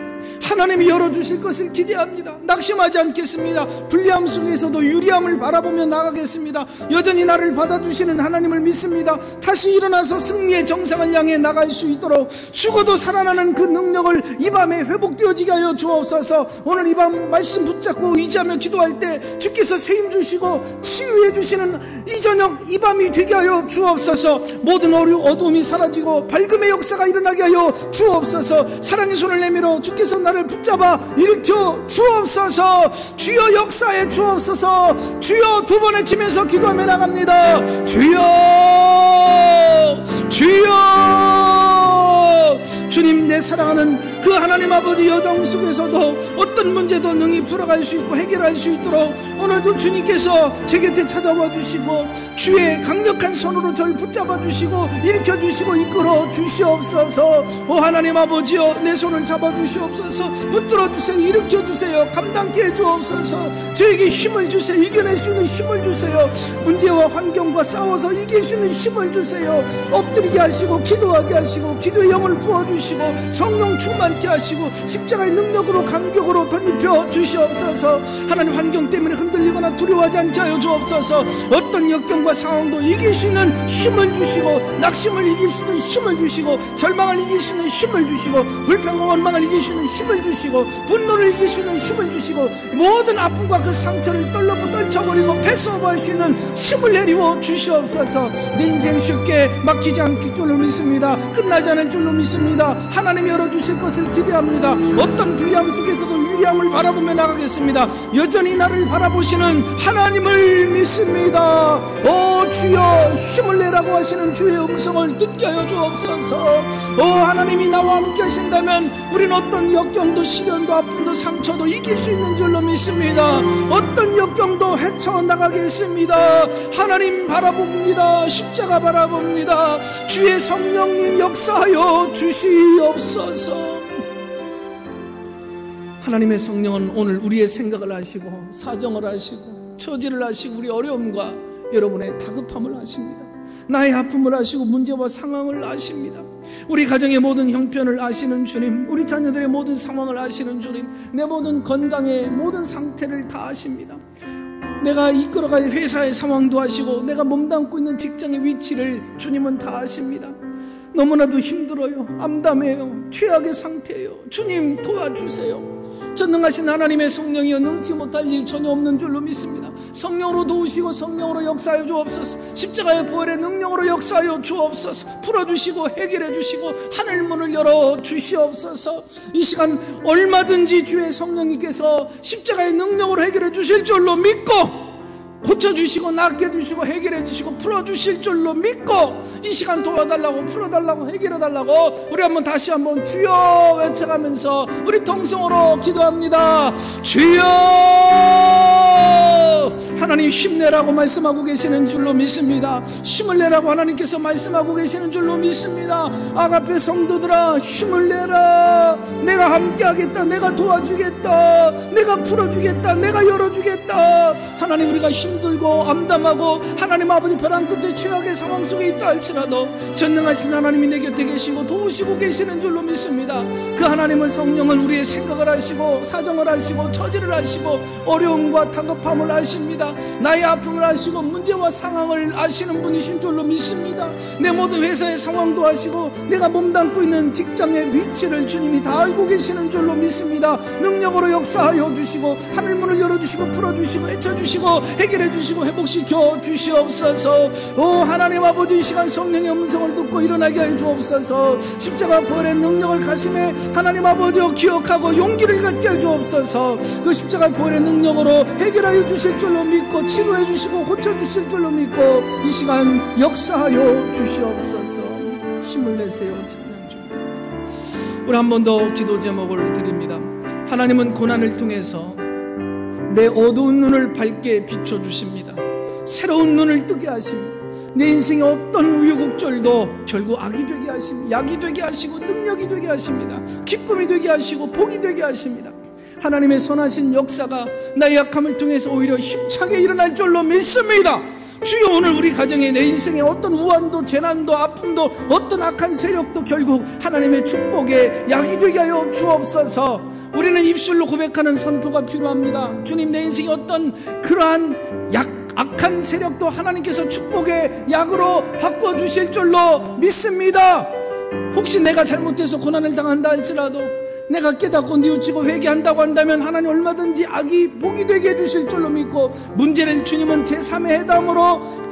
하나님이 열어주실 것을 기대합니다. 낙심하지 않겠습니다. 불리함 속에서도 유리함을 바라보며 나가겠습니다. 여전히 나를 받아주시는 하나님을 믿습니다. 다시 일어나서 승리의 정상을 향해 나갈 수 있도록 죽어도 살아나는 그 능력을 이 밤에 회복되어지게 하여 주옵소서. 오늘 이 밤 말씀 붙잡고 의지하며 기도할 때 주께서 세임 주시고 치유해 주시는 이 저녁 이 밤이 되게 하여 주옵소서. 모든 어두움이 사라지고 밝음의 역사가 일어나게 하여 주옵소서. 사랑의 손을 내밀어 주께서 나를 붙잡아 일으켜 주옵소서. 주여 역사해 주옵소서. 주여 두 번 외치면서 기도하며 나갑니다. 주여, 주여. 주님, 내 사랑하는 그 하나님 아버지 여정 속에서도 어떤 문제도 능히 풀어갈 수 있고 해결할 수 있도록 오늘도 주님께서 제 곁에 찾아와 주시고 주의 강력한 손으로 저를 붙잡아 주시고 일으켜 주시고 이끌어 주시옵소서. 오 하나님 아버지여, 내 손을 잡아 주시옵소서. 붙들어 주세요. 일으켜 주세요. 감당케 해 주옵소서. 저에게 힘을 주세요. 이겨낼 수 있는 힘을 주세요. 문제와 환경과 싸워서 이길 수 있는 힘을 주세요. 엎드리게 하시고 기도하게 하시고 기도의 영을 부어주시고 성령 충만케 하시고 십자가의 능력으로 강격으로 덧입혀 주시옵소서. 하나님, 환경 때문에 흔들리거나 두려워하지 않게 하여 주옵소서. 어떤 역경과 상황도 이길 수 있는 힘을 주시고 낙심을 이길 수 있는 힘을 주시고 절망을 이길 수 있는 힘을 주시고 불평과 원망을 이길 수 있는 힘을 주시고 분노를 이길 수 있는 힘을 주시고 모든 아픔과 그 상처를 떨쳐버리고 패스오버할 수 있는 힘을 내리워 주시옵소서. 내 인생 쉽게 막히지 않길 줄로 믿습니다. 끝나지 않을 줄로 믿습니다. 하나님 열어주실 것을 기대합니다. 어떤 불리함 속에서도 유리함을 바라보며 나가겠습니다. 여전히 나를 바라보시는 하나님을 믿습니다. 오 주여, 힘을 내라고 하시는 주의 음성을 듣게 하여 주옵소서. 오 하나님이 나와 함께 하신다면 우린 어떤 역경도 시련도 아픔도 상처도 이길 수 있는 줄로 믿습니다. 어떤 역경도 헤쳐나가겠습니다. 하나님 바라봅니다. 십자가 바라봅니다. 주의 성령님 역사하여 주시옵소서. 하나님의 성령은 오늘 우리의 생각을 아시고 사정을 아시고 처지를 아시고 우리 어려움과 여러분의 다급함을 아십니다. 나의 아픔을 아시고 문제와 상황을 아십니다. 우리 가정의 모든 형편을 아시는 주님, 우리 자녀들의 모든 상황을 아시는 주님, 내 모든 건강의 모든 상태를 다 아십니다. 내가 이끌어갈 회사의 상황도 아시고 내가 몸담고 있는 직장의 위치를 주님은 다 아십니다. 너무나도 힘들어요. 암담해요. 최악의 상태예요. 주님 도와주세요. 전능하신 하나님의 성령이여 능치 못할 일 전혀 없는 줄로 믿습니다. 성령으로 도우시고 성령으로 역사하여 주옵소서. 십자가의 보혈의 능력으로 역사하여 주옵소서. 풀어주시고 해결해 주시고 하늘문을 열어 주시옵소서. 이 시간 얼마든지 주의 성령님께서 십자가의 능력으로 해결해 주실 줄로 믿고 고쳐주시고 낫게 해주시고 해결해 주시고 풀어주실 줄로 믿고 이 시간 도와달라고 풀어달라고 해결해달라고 우리 한번 다시 한번 주여 외쳐가면서 우리 통성으로 기도합니다. 주여, 하나님 힘내라고 말씀하고 계시는 줄로 믿습니다. 힘을 내라고 하나님께서 말씀하고 계시는 줄로 믿습니다. 아가페 성도들아, 힘을 내라. 내가 함께하겠다. 내가 도와주겠다. 내가 풀어주겠다. 내가 열어주겠다. 하나님, 우리가 힘들고 암담하고 하나님 아버지 벼랑 끝에 최악의 상황 속에 있다 할지라도 전능하신 하나님이 내 곁에 계시고 도우시고 계시는 줄로 믿습니다. 그 하나님은 성령은 우리의 생각을 아시고 사정을 아시고 처지를 아시고 어려움과 다급함을 아십니다. 나의 아픔을 아시고 문제와 상황을 아시는 분이신 줄로 믿습니다. 내 모든 회사의 상황도 아시고 내가 몸담고 있는 직장의 위치를 주님이 다 알고 계시는 줄로 믿습니다. 능력으로 역사하여 주시고 하늘문을 열어주시고 풀어주시고 헤쳐주시고 해결해 해결해 주시고 회복시켜 주시옵소서. 오 하나님 아버지, 이 시간 성령의 음성을 듣고 일어나게 하여 주옵소서. 십자가 부활의 능력을 가슴에 하나님 아버지 기억하고 용기를 갖게 해 주옵소서. 그 십자가 부활의 능력으로 해결하여 주실 줄로 믿고 치료해 주시고 고쳐 주실 줄로 믿고 이 시간 역사하여 주시옵소서. 힘을 내세요. 우리 한 번 더 기도 제목을 드립니다. 하나님은 고난을 통해서 내 어두운 눈을 밝게 비춰주십니다. 새로운 눈을 뜨게 하십니다. 내 인생의 어떤 우여곡절도 결국 악이 되게 하십니다. 약이 되게 하시고 능력이 되게 하십니다. 기쁨이 되게 하시고 복이 되게 하십니다. 하나님의 선하신 역사가 나의 약함을 통해서 오히려 힘차게 일어날 줄로 믿습니다. 주여, 오늘 우리 가정에 내 인생에 어떤 우환도 재난도 아픔도 어떤 악한 세력도 결국 하나님의 축복에 약이 되게 하여 주옵소서. 우리는 입술로 고백하는 선포가 필요합니다. 주님, 내 인생에 어떤 그러한 악한 세력도 하나님께서 축복의 약으로 바꿔주실 줄로 믿습니다. 혹시 내가 잘못해서 고난을 당한다 할지라도 내가 깨닫고 뉘우치고 회개한다고 한다면 하나님 얼마든지 악이 복이 되게 해주실 줄로 믿고 문제를 주님은 제3의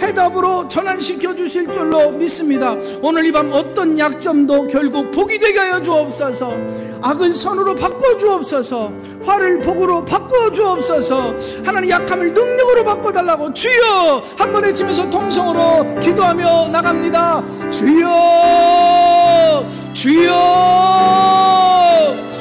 해답으로 전환시켜 주실 줄로 믿습니다. 오늘 이 밤 어떤 약점도 결국 복이 되게 하여 주옵소서. 악을 선으로 바꿔 주옵소서. 화를 복으로 바꿔 주옵소서. 하나님 약함을 능력으로 바꿔달라고 주여 한번 외치면서 통성으로 기도하며 나갑니다. 주여, 주여.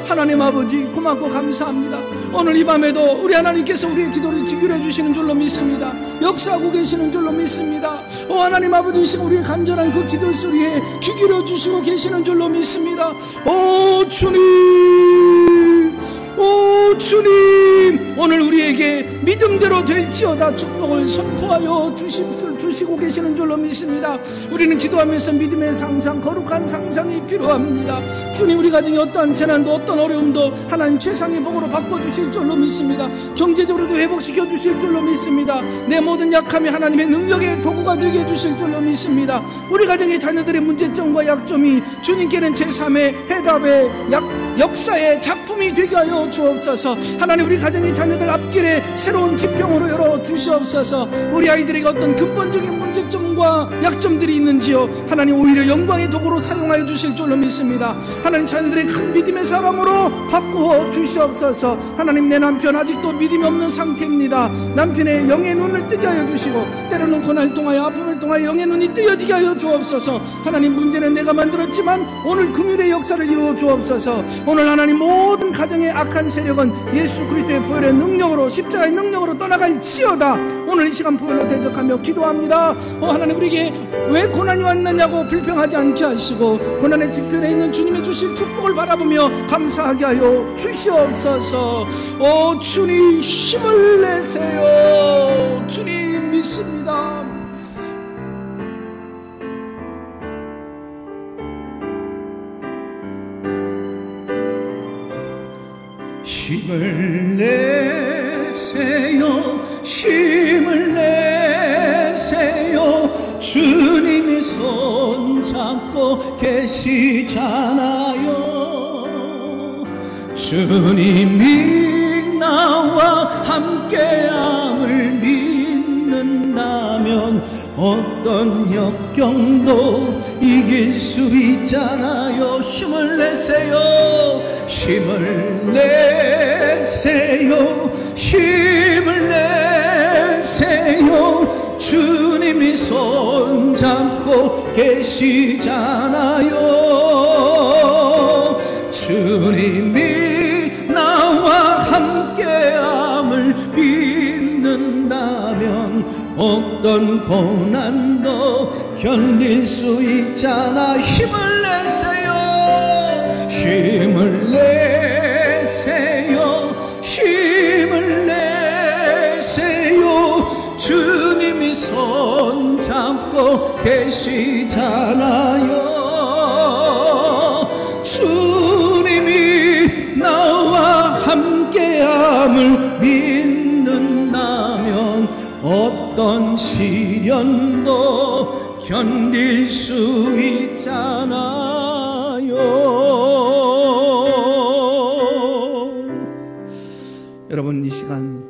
하나님 아버지, 고맙고 감사합니다. 오늘 이 밤에도 우리 하나님께서 우리의 기도를 기울여 주시는 줄로 믿습니다. 역사하고 계시는 줄로 믿습니다. 오 하나님 아버지, 우리의 간절한 그 기도 소리에 귀 기울여 주시고 계시는 줄로 믿습니다. 오 주님, 오 주님, 오늘 우리에게 믿음대로 될지어다 축복을 선포하여 주시고 계시는 줄로 믿습니다. 우리는 기도하면서 믿음의 상상, 거룩한 상상이 필요합니다. 주님, 우리 가정에 어떠한 재난도 어떤 어려움도 하나님 최상의 복으로 바꿔주실 줄로 믿습니다. 경제적으로도 회복시켜 주실 줄로 믿습니다. 내 모든 약함이 하나님의 능력의 도구가 되게 해주실 줄로 믿습니다. 우리 가정의 자녀들의 문제점과 약점이 주님께는 제3의 해답의 역사의 작품이 되게 하여 주옵소서. 하나님, 우리 가정의 자녀들 앞길에 새로운 지평으로 열어 주시옵소서. 우리 아이들에게 어떤 근본적인 문제점과 약점들이 있는지요, 하나님 오히려 영광의 도구로 사용하여 주실 줄로 믿습니다. 하나님, 자녀들의 큰 믿음의 사람으로 바꾸어 주시옵소서. 하나님, 내 남편 아직도 믿음이 없는 상태입니다. 남편의 영의 눈을 뜨게 하여 주시고 때로는 고난을 통하여 아픔을 통하여 영의 눈이 뜨여지게 하여 주옵소서. 하나님, 문제는 내가 만들었지만 오늘 긍휼의 역사를 이루어 주옵소서. 오늘 하나님 모든 가정의 악한 세력은 예수 그리스도의 보혈의 능력으로, 십자가의 능력으로 떠나갈지어다. 오늘 이 시간 보혈로 대적하며 기도합니다. 하나님, 우리에게 왜 고난이 왔느냐고 불평하지 않게 하시고 고난의 뒤편에 있는 주님의 주신 축복을 바라보며 감사하게 하여 주시옵소서. 오 주님, 힘을 내세요. 주님 믿습니다. 힘을 내세요, 힘을 내세요. 주님이 손잡고 계시잖아요. 주님이 나와 함께함을 믿는다면 어떤 역경도 이길 수 있잖아요. 힘을 내세요, 힘을 내세요, 힘을 내세요. 주님이 손잡고 계시잖아요. 주님이 나와 함께함을 믿는다면 어떤 고난도 견딜 수 있잖아. 힘을 내세요, 힘을 내세요, 힘을 내세요. 주님이 손잡고 계시잖아요. 주님이 나와 함께함을 믿는다면 어떤 시련도 견딜 수 있잖아요. 여러분, 이 시간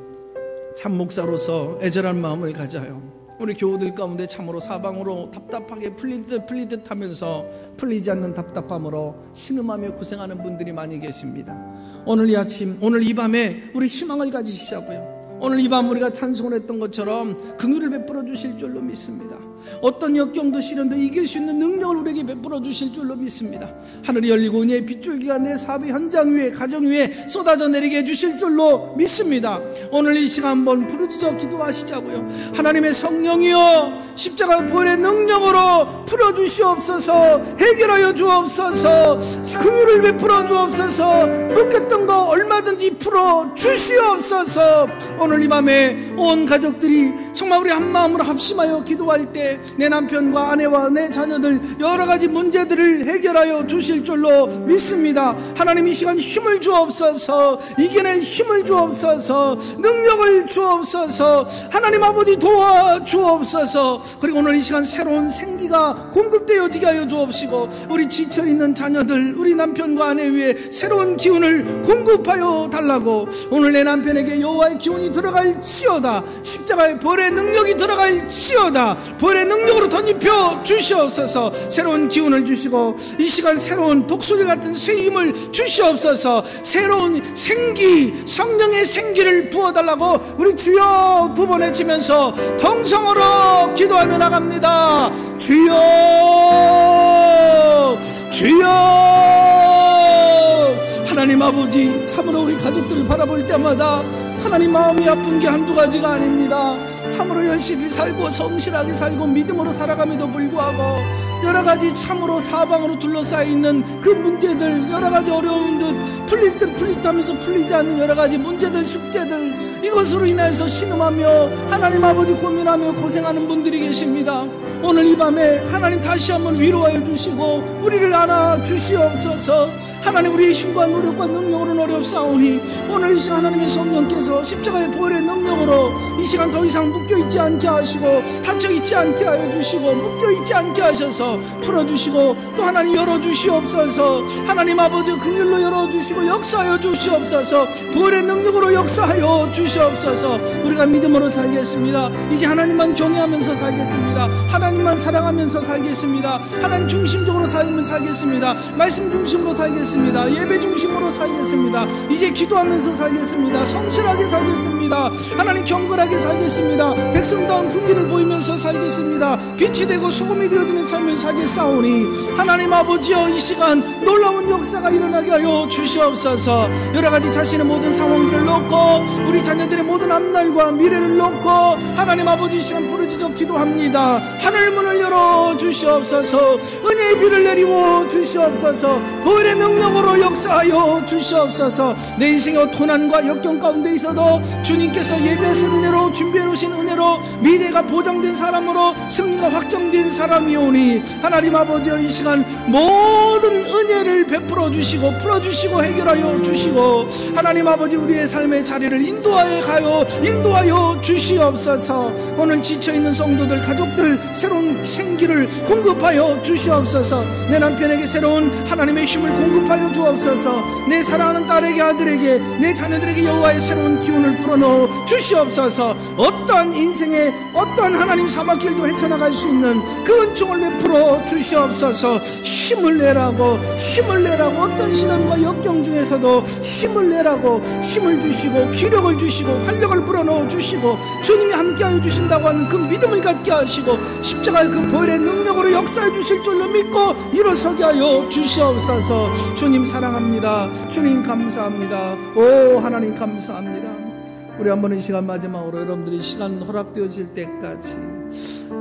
참 목사로서 애절한 마음을 가져요. 우리 교우들 가운데 참으로 사방으로 답답하게 풀리듯 하면서 풀리지 않는 답답함으로 신음하며 고생하는 분들이 많이 계십니다. 오늘 이 아침, 오늘 이 밤에 우리 희망을 가지시자고요. 오늘 이 밤 우리가 찬송을 했던 것처럼 긍휼을 베풀어 주실 줄로 믿습니다. 어떤 역경도 시련도 이길 수 있는 능력을 우리에게 베풀어 주실 줄로 믿습니다. 하늘이 열리고 은혜의 빗줄기가 내 사업의 현장 위에, 가정 위에 쏟아져 내리게 해주실 줄로 믿습니다. 오늘 이 시간 한번 부르짖어 기도하시자고요. 하나님의 성령이여, 십자가 부활의 능력으로 풀어주시옵소서. 해결하여 주옵소서. 긍휼을 베풀어 주옵소서. 묶였던 거 얼마든지 풀어 주시옵소서. 오늘 이 밤에 온 가족들이 정말 우리 한마음으로 합심하여 기도할 때 내 남편과 아내와 내 자녀들 여러가지 문제들을 해결하여 주실 줄로 믿습니다. 하나님 이 시간 힘을 주옵소서. 이겨낼 힘을 주옵소서. 능력을 주옵소서. 하나님 아버지 도와주옵소서. 그리고 오늘 이 시간 새로운 생기가 공급되어지게 하여 주옵시고, 우리 지쳐있는 자녀들, 우리 남편과 아내 위에 새로운 기운을 공급하여 달라고. 오늘 내 남편에게 여호와의 기운이 들어갈지어다. 십자가의 벌의 능력이 들어갈지어다. 벌의 능력으로 덧입혀 주시옵소서. 새로운 기운을 주시고 이 시간 새로운 독수리 같은 새 힘을 주시옵소서. 새로운 생기, 성령의 생기를 부어달라고 우리 주여 두 번 외치면서 통성으로 기도하며 나갑니다. 주여, 주여. 하나님 아버지, 참으로 우리 가족들을 바라볼 때마다 하나님 마음이 아픈 게 한두 가지가 아닙니다. 참으로 열심히 살고 성실하게 살고 믿음으로 살아감에도 불구하고 여러 가지 참으로 사방으로 둘러싸여 있는 그 문제들, 여러 가지 어려운 듯 풀릴 듯 하면서 풀리지 않는 여러 가지 문제들, 숙제들, 이것으로 인해서 신음하며 하나님 아버지 고민하며 고생하는 분들이 계십니다. 오늘 이 밤에 하나님 다시 한번 위로하여 주시고 우리를 안아 주시옵소서. 하나님 우리의 힘과 노력과 능력으로는 어렵사오니 오늘 이 시간 하나님의 성령께서 십자가의 보혈의 능력으로 이 시간 더 이상 묶여있지 않게 하시고 닫혀있지 않게 하여 주시고 묶여있지 않게 하셔서 풀어주시고 또 하나님 열어주시옵소서. 하나님 아버지 긍휼로 열어주시고 역사하여 주시옵소서. 보혈의 능력으로 역사하여 주시옵소서. 우리가 믿음으로 살겠습니다. 이제 하나님만 경외하면서 살겠습니다. 하나님만 사랑하면서 살겠습니다. 하나님 중심적으로 살겠습니다. 말씀 중심으로 살겠습니다. 예배 중심으로 살겠습니다. 이제 기도하면서 살겠습니다. 성실하게 살겠습니다. 하나님 경건하게 살겠습니다. 백성다운 분기를 보이면서 살겠습니다. 빛이 되고 소금이 되어지는 삶을 살겠사오니 하나님 아버지여, 이 시간 놀라운 역사가 일어나게 하여 주시옵소서. 여러가지 자신의 모든 상황들을 놓고 우리 자녀들의 모든 앞날과 미래를 놓고 하나님 아버지 이 시간 부르짖어 기도합니다. 하늘문을 열어 주시옵소서. 은혜의 비를 내리워 주시옵소서. 보혈의 능력으로 역사하여 주시옵소서. 내 인생의 고난과 역경 가운데 있어도 주님께서 예배하신 은혜로 준비해 놓으신 은혜로 미래가 보장된 사람으로 승리가 확정된 사람이오니 하나님 아버지여, 이 시간 모든 은혜를 베풀어 주시고 풀어주시고 해결하여 주시고 하나님 아버지 우리의 삶의 자리를 인도하여 주시옵소서. 오늘 지쳐있는 성도들, 가족들 새로운 생기를 공급하여 주시옵소서. 내 남편에게 새로운 하나님의 힘을 공급하여 주옵소서. 내 사랑하는 딸에게, 아들에게, 내 자녀들에게 여호와의 새로운 기운을 불어넣어 주시옵소서. 어떠한 인생에 어떠한 하나님 사막길도 헤쳐나갈 수 있는 그 은총을 베풀어 주시옵소서. 힘을 내라고 어떤 시련과 역경 중에서도 힘을 내라고 힘을 주시고 기력을 주시고 활력을 불어넣어 주시고 주님이 함께하여 주신다고 하는 그 믿음을 갖게 하시고 십자가의 그 보혈의 능력으로 역사해 주실 줄로 믿고 일어서게 하여 주시옵소서. 주님 사랑합니다. 주님 감사합니다. 오 하나님 감사합니다. 우리 한번 이 시간 마지막으로 여러분들이 시간 허락되어질 때까지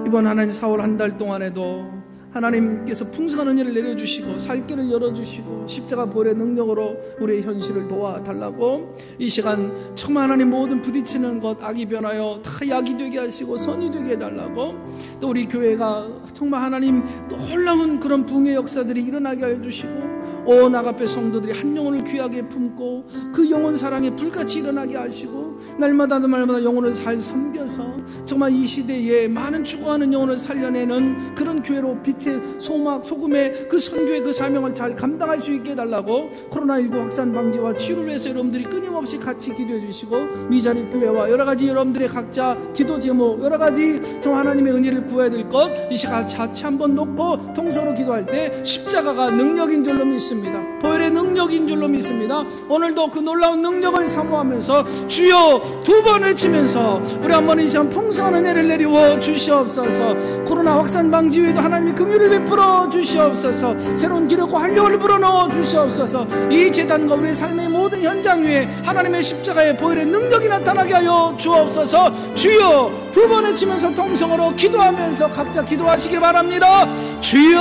이번 하나님 4월 한 달 동안에도 하나님께서 풍성한 은혜를 내려주시고 살 길을 열어주시고 십자가 보혈의 능력으로 우리의 현실을 도와달라고 이 시간 정말 하나님 모든 부딪히는 것 악이 변하여 다 약이 되게 하시고 선이 되게 해달라고, 또 우리 교회가 정말 하나님 놀라운 그런 부흥의 역사들이 일어나게 하여 주시고 온 나가페 성도들이 한 영혼을 귀하게 품고 그 영혼 사랑에 불같이 일어나게 하시고 날마다 영혼을 잘 섬겨서 정말 이 시대에 많은 죽어가는 영혼을 살려내는 그런 교회로 빛의 소금의 그 선교의 그 사명을 잘 감당할 수 있게 해달라고 코로나19 확산 방지와 치유를 위해서 여러분들이 끊임없이 같이 기도해 주시고, 미자리 교회와 여러가지 여러분들의 각자 기도 제목, 여러가지 저 하나님의 은혜를 구해야 될 것, 이 시간 자체 한번 놓고 통서로 기도할 때 십자가가 능력인 줄로 믿습니다. 보혈의 능력인 줄로 믿습니다. 오늘도 그 놀라운 능력을 사모하면서 주여 두 번 외치면서 우리 한번 이 시간 풍성한 은혜를 내리워 주시옵소서. 코로나 확산 방지 위에도 하나님의 긍휼을 베풀어 주시옵소서. 새로운 기력과 활력을 불어넣어 주시옵소서. 이 제단과 우리의 삶의 모든 현장 위에 하나님의 십자가의 보혈의 능력이 나타나게 하여 주옵소서. 주여 두 번 외치면서 통성으로 기도하면서 각자 기도하시기 바랍니다. 주여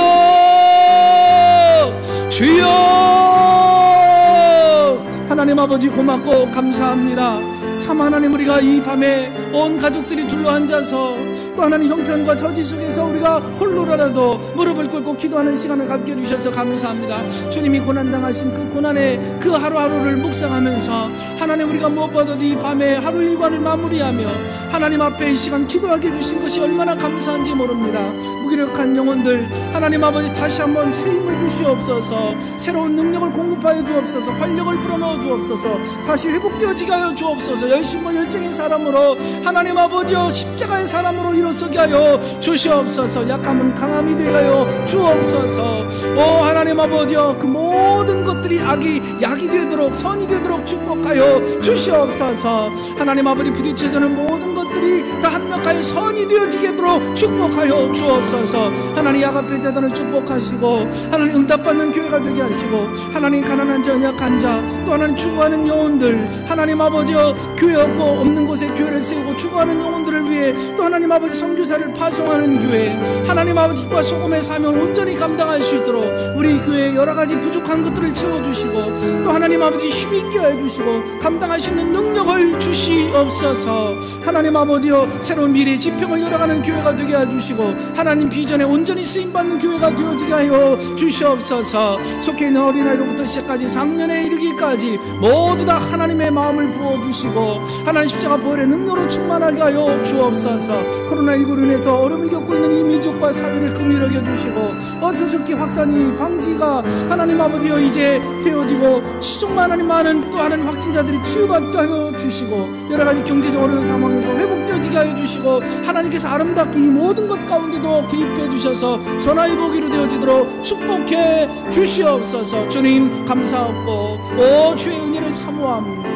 주여. 하나님 아버지 고맙고 감사합니다. 참 하나님, 우리가 이 밤에 온 가족들이 둘러앉아서 또 하나님 형편과 저지 속에서 우리가 홀로라도 무릎을 꿇고 기도하는 시간을 갖게 해주셔서 감사합니다. 주님이 고난당하신 그 고난의 그 하루하루를 묵상하면서 하나님, 우리가 무엇보다도 이 밤에 하루 일과를 마무리하며 하나님 앞에 이 시간 기도하게 해주신 것이 얼마나 감사한지 모릅니다. 무기력한 영혼들 하나님 아버지 다시 한번 새 힘을 주시옵소서. 새로운 능력을 공급하여 주옵소서. 활력을 불어넣어 주옵소서. 다시 회복되어지게 하여 주옵소서. 열심과 열정의 사람으로 하나님 아버지여 십자가의 사람으로 일어서게 하여 주시옵소서. 약함은 강함이 되게 하여 주옵소서. 오 하나님 아버지여, 그 모든 것들이 약이 되도록 선이 되도록 축복하여 주시옵소서. 하나님 아버지, 부딪혀지는 모든 것들이 다 합력하여 선이 되어지게 되도록 축복하여 주옵소서. 하나님 야갑의 자단을 축복하시고 하나님 응답받는 교회가 되게 하시고 하나님 가난한 자, 연약한 자, 또 하나님 죽어가는 영혼들 하나님 아버지여, 교회 없는 곳에 교회를 세우고 죽어가는 영혼들을 위해 또 하나님 아버지 선교사를 파송하는 교회, 하나님 아버지와 소금의 사명을 온전히 감당할 수 있도록 우리 교회에 여러가지 부족한 것들을 채워주시고 또 하나님 아버지 힘있게 해주시고 감당할 수 있는 능력을 주시옵소서. 하나님 아버지여, 새로운 미래의 지평을 열어가는 교회가 되게 해주시고 하나님 비전에 온전히 쓰임받는 교회가 되어지게 하여 주시옵소서. 속해 있는 어린아이로부터 시작까지 작년에 이르기까지 모두 다 하나님의 마음을 부어주시고 하나님 십자가 보혈의 능력으로 충만하게 하여 주옵소서. 코로나19로 인해서 어려움을 겪고 있는 이 민족과 사회를 긍휼히 여겨주시고 어수습기 확산이 방지가 하나님 아버지여 이제 되어지고 시종만 하나님 많은 또 하나님 확진자들이 치유받게 하여 주시고 여러가지 경제적 어려운 상황에서 회복되어지게 하여 주시고 하나님께서 아름답게 이 모든 것 가운데도 개입해 주셔서 전화의 복이로 되어지도록 축복해 주시옵소서. 주님 감사하고 오 주의 은혜를 사모합니다.